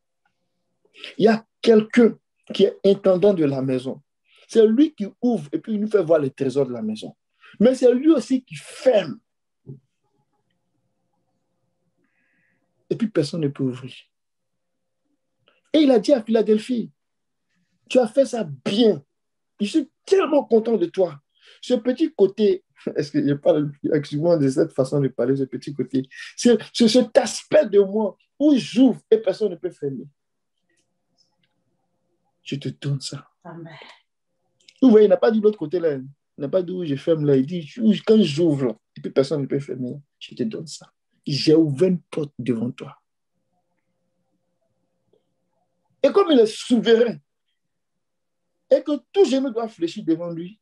Il y a quelqu'un qui est intendant de la maison. C'est lui qui ouvre et puis il nous fait voir les trésors de la maison. Mais c'est lui aussi qui ferme. Et puis personne ne peut ouvrir. Et il a dit à Philadelphie, tu as fait ça bien. Je suis tellement content de toi. Ce petit côté, est-ce que je parle excuse-moi de cette façon de parler, ce petit côté, c'est cet aspect de moi où j'ouvre et personne ne peut fermer. Je te donne ça. Amen. Vous voyez, il n'a pas dit de l'autre côté là. Il n'a pas dit où je ferme là. Il dit quand j'ouvre là, et puis personne ne peut fermer, je te donne ça. J'ai ouvert une porte devant toi. Et comme il est souverain, et que tout genou doit fléchir devant lui,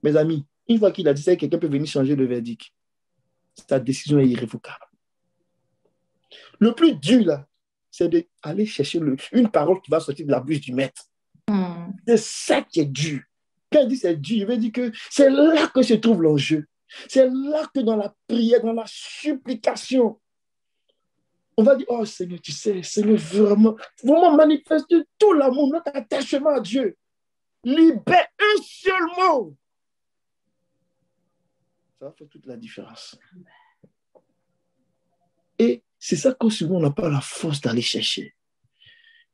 mes amis, une fois qu'il a dit ça, quelqu'un peut venir changer le verdict. Sa décision est irrévocable. Le plus dur, là, c'est d'aller chercher une parole qui va sortir de la bouche du maître. C'est ça qui est dur. Quand il dit c'est dur, il veut dire que c'est là que se trouve l'enjeu. C'est là que dans la prière, dans la supplication, on va dire, oh Seigneur, tu sais, Seigneur, vraiment manifeste tout l'amour, notre attachement à Dieu. Libère un seul mot. Ça va faire toute la différence. Et c'est ça qu'au souvent on n'a pas la force d'aller chercher.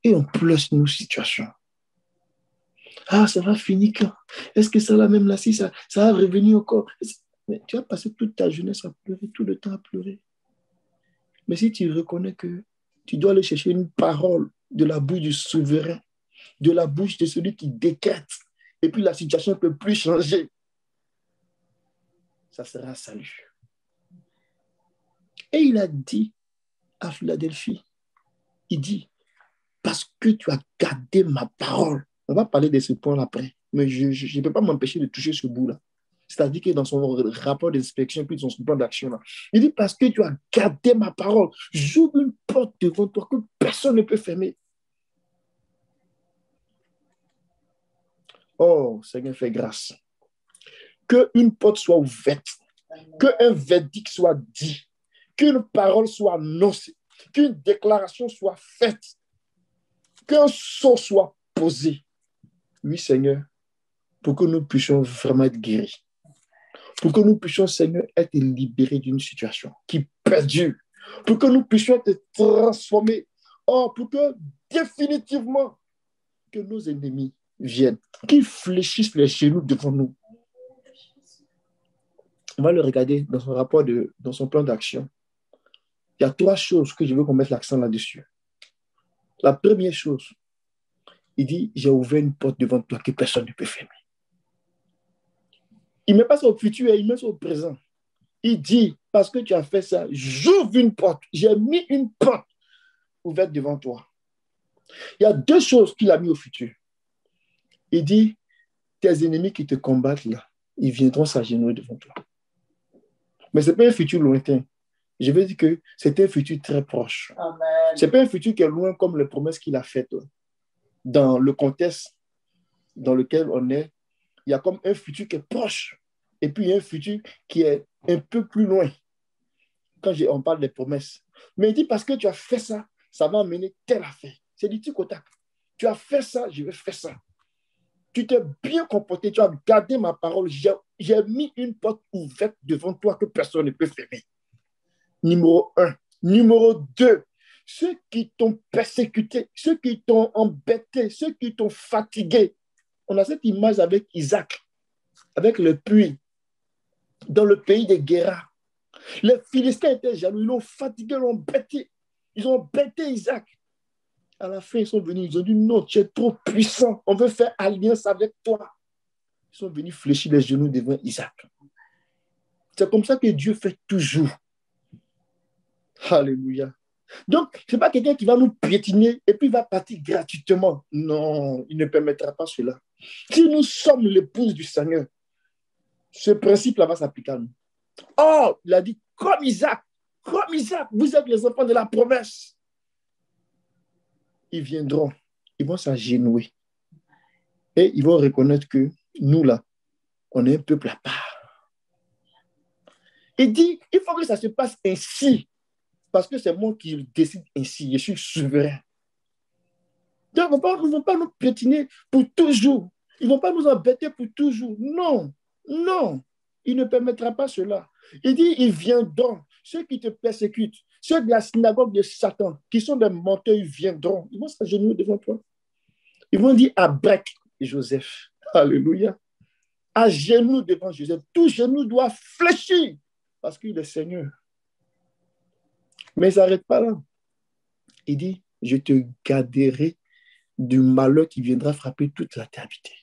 Et on pleure nos situations. Ah, ça va finir quand? Est-ce que ça là même là, si ça va revenir encore? Mais tu as passé toute ta jeunesse à pleurer, tout le temps à pleurer. Mais si tu reconnais que tu dois aller chercher une parole de la bouche du souverain, de la bouche de celui qui décrète, et puis la situation ne peut plus changer, ça sera un salut. Et il a dit à Philadelphie, il dit, parce que tu as gardé ma parole. On va parler de ce point après, mais je ne peux pas m'empêcher de toucher ce bout-là. C'est-à-dire que dans son rapport d'inspection, puis dans son plan d'action, là, il dit, parce que tu as gardé ma parole, j'ouvre une porte devant toi que personne ne peut fermer. Oh, Seigneur, fais grâce. Qu'une porte soit ouverte, qu'un verdict soit dit, qu'une parole soit annoncée, qu'une déclaration soit faite, qu'un sort soit posé. Oui, Seigneur, pour que nous puissions vraiment être guéris. Pour que nous puissions, Seigneur, être libérés d'une situation qui perdure. Pour que nous puissions être transformés. Oh, pour que définitivement, que nos ennemis viennent, qu'ils fléchissent les genoux devant nous. On va le regarder dans son rapport, dans son plan d'action. Il y a 3 choses que je veux qu'on mette l'accent là-dessus. La première chose, il dit, j'ai ouvert une porte devant toi que personne ne peut fermer. Il ne met pas ça au futur, il met ça au présent. Il dit, parce que tu as fait ça, j'ouvre une porte. J'ai mis une porte ouverte devant toi. Il y a deux choses qu'il a mis au futur. Il dit, tes ennemis qui te combattent là, ils viendront s'agenouiller devant toi. Mais ce n'est pas un futur lointain. Je veux dire que c'est un futur très proche. Ce n'est pas un futur qui est loin comme les promesses qu'il a faites. Dans le contexte dans lequel on est, il y a comme un futur qui est proche. Et puis, il y a un futur qui est un peu plus loin quand on parle des promesses. Mais il dit, parce que tu as fait ça, ça va amener telle affaire. C'est du tic au tac. Tu as fait ça, je vais faire ça. Tu t'es bien comporté, tu as gardé ma parole. J'ai mis une porte ouverte devant toi que personne ne peut fermer. Numéro 1. Numéro 2. Ceux qui t'ont persécuté, ceux qui t'ont embêté, ceux qui t'ont fatigué. On a cette image avec Isaac, avec le puits, dans le pays des Guéras. Les Philistins étaient jaloux, ils l'ont fatigué, ils l'ont embêté. Ils ont embêté Isaac. À la fin, ils sont venus, ils ont dit non, tu es trop puissant, on veut faire alliance avec toi. Ils sont venus fléchir les genoux devant Isaac. C'est comme ça que Dieu fait toujours. Alléluia. Donc, ce n'est pas quelqu'un qui va nous piétiner et puis va partir gratuitement. Non, il ne permettra pas cela. Si nous sommes l'épouse du Seigneur, ce principe-là va s'appliquer à nous. Oh, il a dit, comme Isaac, vous êtes les enfants de la promesse. Ils viendront, ils vont s'agenouiller et ils vont reconnaître que nous, là, on est un peuple à part. Il dit, il faut que ça se passe ainsi, parce que c'est moi qui décide ainsi, je suis souverain. Donc, ils ne vont pas nous piétiner pour toujours. Ils ne vont pas nous embêter pour toujours. Non, non, il ne permettra pas cela. Il dit, ils viendront, ceux qui te persécutent, ceux de la synagogue de Satan, qui sont des menteurs, ils viendront. Ils vont s'agenouiller devant toi. Ils vont dire à Brec Joseph. Alléluia. À genoux devant Joseph. Tout genou doit fléchir parce qu'il est Seigneur. Mais il ne s'arrête pas là. Il dit, je te garderai du malheur qui viendra frapper toute la terre habitée.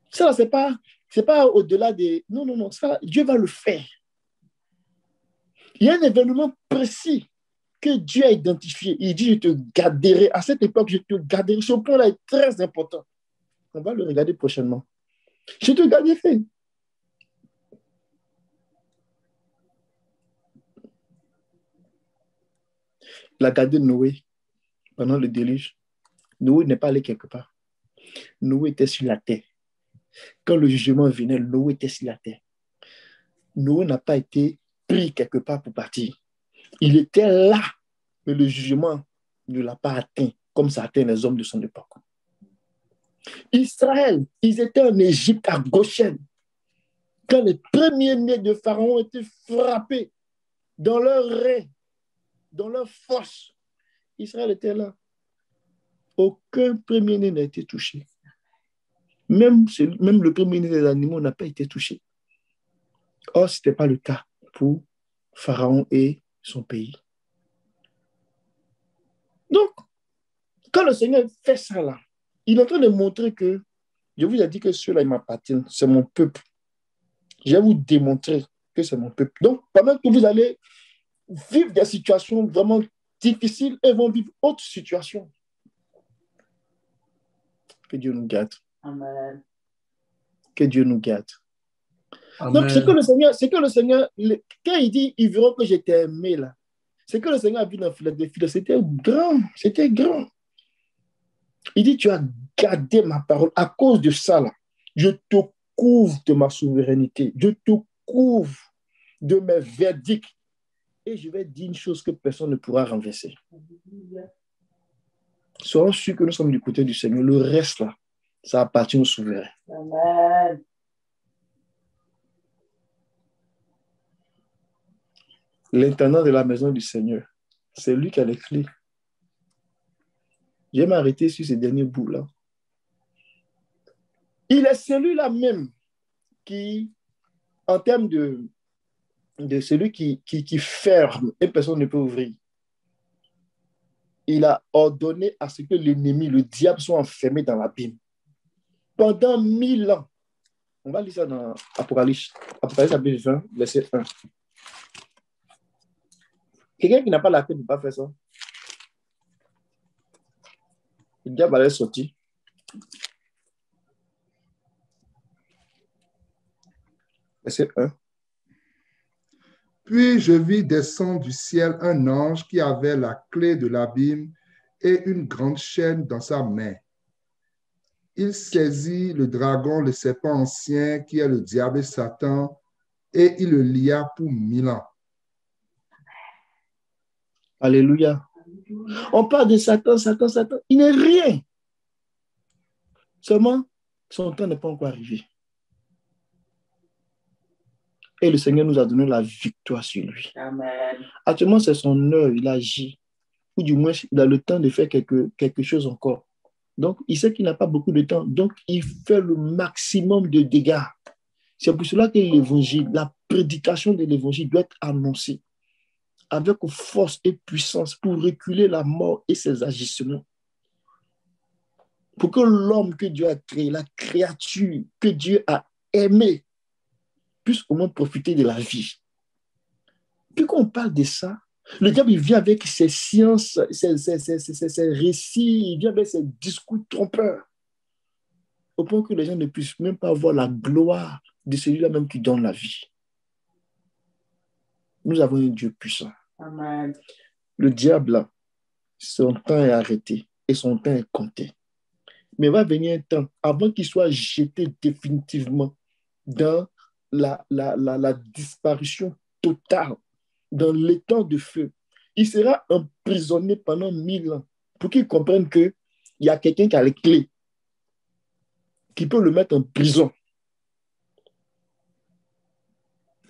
Ça, c'est pas au-delà des... Non, ça, Dieu va le faire. Il y a un événement précis que Dieu a identifié. Il dit, je te garderai. À cette époque, je te garderai. Ce point-là est très important. On va le regarder prochainement. Je te garderai. Il a gardé Noé pendant le déluge. Noé n'est pas allé quelque part. Noé était sur la terre. Quand le jugement venait, Noé était sur la terre. Noé n'a pas été pris quelque part pour partir. Il était là, mais le jugement ne l'a pas atteint, comme ça atteint les hommes de son époque. Israël, ils étaient en Égypte à Goshen. Quand les premiers-nés de Pharaon étaient frappés dans leur rein, dans leur fosse, Israël était là. Aucun premier-né n'a été touché. Même le premier-né des animaux n'a pas été touché. Or, ce n'était pas le cas pour Pharaon et son pays. Donc, quand le Seigneur fait ça là, il est en train de montrer que je vous ai dit que ceux-là, ils m'appartiennent, c'est mon peuple. Je vais vous démontrer que c'est mon peuple. Donc, pendant que vous allez vivre des situations vraiment difficiles, ils vont vivre autres situations. Que Dieu nous garde. Amen. Que Dieu nous garde. Amen. Donc, c'est que le Seigneur, quand il dit, ils verront que j'étais aimé là, c'est que le Seigneur a vu dans les filets, c'était grand. Il dit, tu as gardé ma parole. À cause de ça, là, je te couvre de ma souveraineté. Je te couvre de mes verdicts. Et je vais dire une chose que personne ne pourra renverser. Soyons sûrs que nous sommes du côté du Seigneur. Le reste, là, ça appartient au souverain. Amen. L'intendant de la maison du Seigneur, c'est lui qui a les clés. Je vais m'arrêter sur ces derniers bouts-là. Il est celui-là même qui, en termes de celui qui ferme et personne ne peut ouvrir, il a ordonné à ce que l'ennemi, le diable, soit enfermé dans l'abîme. Pendant 1000 ans, On va lire ça dans Apocalypse. Apocalypse chapitre 20, verset 1. Quelqu'un qui n'a pas la paix ne peut pas faire ça. Le diable allait sortir. Verset 1. Puis je vis descendre du ciel un ange qui avait la clé de l'abîme et une grande chaîne dans sa main. Il saisit le dragon, le serpent ancien, qui est le diable et Satan, et il le lia pour 1000 ans. Alléluia. On parle de Satan, Satan, Satan. Il n'est rien. Seulement, son temps n'est pas encore arrivé. Et le Seigneur nous a donné la victoire sur lui. Amen. Actuellement, c'est son heure, il agit. Ou du moins, il a le temps de faire quelque chose encore. Donc, il sait qu'il n'a pas beaucoup de temps. Donc, il fait le maximum de dégâts. C'est pour cela que l'évangile, la prédication de l'évangile doit être annoncée avec force et puissance pour reculer la mort et ses agissements. Pour que l'homme que Dieu a créé, la créature que Dieu a aimée, puisse au moins profiter de la vie. Puis quand on parle de ça, le diable, il vient avec ses sciences, ses récits, il vient avec ses discours trompeurs, au point que les gens ne puissent même pas voir la gloire de celui-là même qui donne la vie. Nous avons un Dieu puissant. Amen. Le diable, là, son temps est arrêté et son temps est compté. Mais il va venir un temps, avant qu'il soit jeté définitivement dans la disparition totale, dans l'étang de feu, il sera emprisonné pendant 1000 ans pour qu'il comprenne qu'il y a quelqu'un qui a les clés, qui peut le mettre en prison.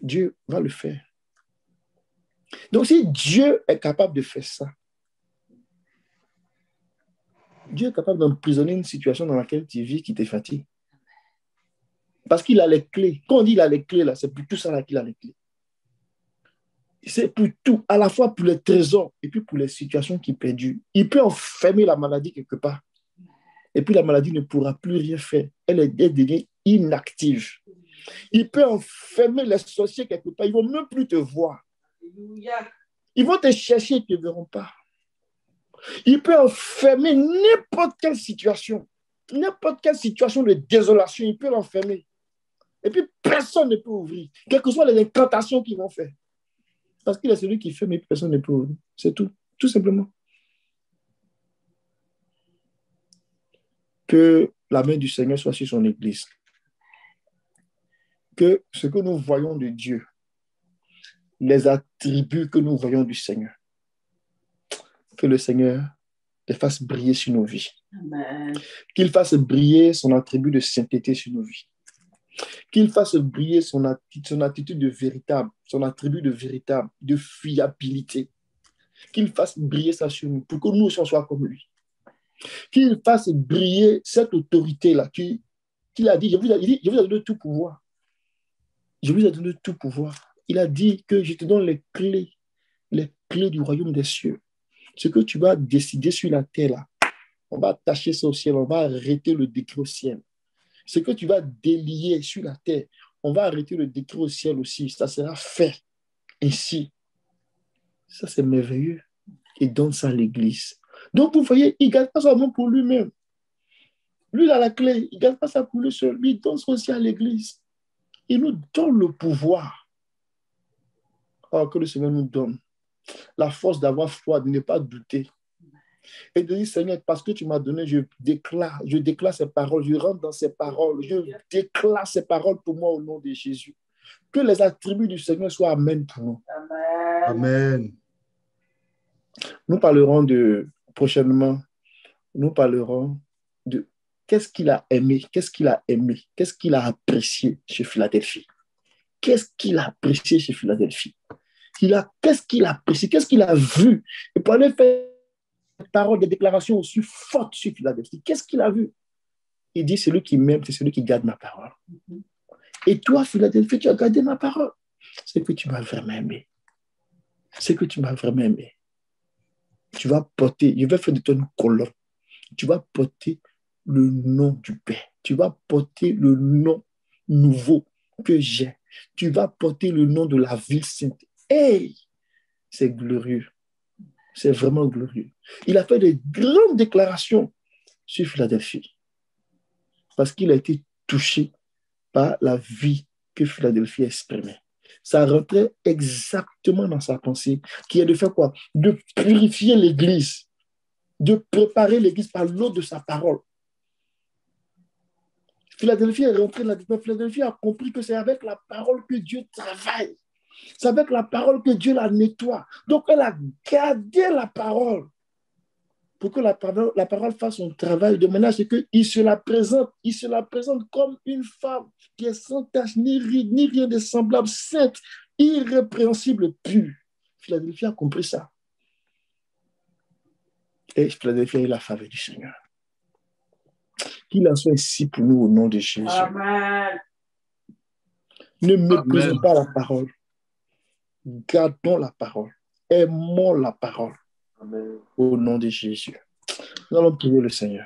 Dieu va le faire. Donc, si Dieu est capable de faire ça, Dieu est capable d'emprisonner une situation dans laquelle tu vis qui te fatigue. Parce qu'il a les clés. Quand on dit qu'il a les clés, là, c'est pour tout ça là qu'il a les clés. C'est pour tout, à la fois pour les trésors et puis pour les situations qui perdurent. Il peut enfermer la maladie quelque part. Et puis la maladie ne pourra plus rien faire. Elle devient inactive. Il peut enfermer les sorciers quelque part. Ils ne vont même plus te voir. Alléluia. Ils vont te chercher et ils ne te verront pas. Il peut enfermer n'importe quelle situation de désolation, il peut l'enfermer. Et puis personne ne peut ouvrir, quelles que soient les incantations qu'ils vont faire. Parce qu'il est celui qui fait, mais personne ne peut ouvrir. C'est tout, tout simplement. Que la main du Seigneur soit sur son Église. Que ce que nous voyons de Dieu, les attributs que nous voyons du Seigneur, que le Seigneur les fasse briller sur nos vies. Amen. Qu'il fasse briller son attribut de sainteté sur nos vies. Qu'il fasse briller son attitude de véritable, son attribut de véritable, de fiabilité. Qu'il fasse briller ça sur nous, pour que nous aussi on soit comme lui. Qu'il fasse briller cette autorité-là, qu'il a dit, je vous ai donné tout pouvoir. Je vous ai donné tout pouvoir. Il a dit que je te donne les clés du royaume des cieux. Ce que tu vas décider sur la terre, là, on va attacher ça au ciel, on va arrêter le décret au ciel. Ce que tu vas délier sur la terre, on va arrêter le décret au ciel aussi. Ça sera fait ainsi. Ça, c'est merveilleux. Il donne ça à l'Église. Donc, vous voyez, il ne garde pas ça seulement pour lui-même. Lui, il a la clé. Il ne garde pas ça pour lui seul. Lui, il donne ça aussi à l'Église. Il nous donne le pouvoir. Oh, que le Seigneur nous donne la force d'avoir foi, de ne pas douter. Et de dire, Seigneur, parce que tu m'as donné, je déclare ces paroles, je rentre dans ces paroles, je déclare ces paroles pour moi au nom de Jésus. Que les attributs du Seigneur soient amen pour nous. Amen. Amen. Nous parlerons prochainement, nous parlerons de qu'est-ce qu'il a aimé, qu'est-ce qu'il a apprécié chez Philadelphie. Qu'est-ce qu'il a apprécié chez Philadelphie? Qu'est-ce qu'il a apprécié, qu'est-ce qu'il a vu? Et pour aller faire des paroles, des déclarations aussi fortes sur Philadelphie, qu'est-ce qu'il a vu? Il dit, celui qui m'aime, c'est celui qui garde ma parole. Et toi, Philadelphie, tu as gardé ma parole. C'est que tu m'as vraiment aimé. C'est que tu m'as vraiment aimé. Tu vas porter, je vais faire de toi une colonne. Tu vas porter le nom du Père. Tu vas porter le nom nouveau que j'ai. Tu vas porter le nom de la ville sainte. Hey, c'est glorieux. C'est vraiment glorieux. Il a fait de grandes déclarations sur Philadelphie parce qu'il a été touché par la vie que Philadelphie exprimait. Ça rentrait exactement dans sa pensée, qui est de faire quoi? De purifier l'Église, de préparer l'Église par l'eau de sa parole. Philadelphie est rentrée là-dedans. Philadelphie a compris que c'est avec la parole que Dieu travaille. C'est avec la parole que Dieu la nettoie. Donc, elle a gardé la parole pour que la parole fasse son travail de ménage. C'est qu'il se la présente comme une femme qui est sans tache, ni ride, ni rien de semblable, sainte, irrépréhensible, pure. Philadelphie a compris ça. Et Philadelphie a eu la faveur du Seigneur. Qu'il en soit ici pour nous au nom de Jésus. Amen. Ne méprisons pas la parole. Gardons la parole. Aimons la parole. Amen. Au nom de Jésus. Nous allons prier le Seigneur.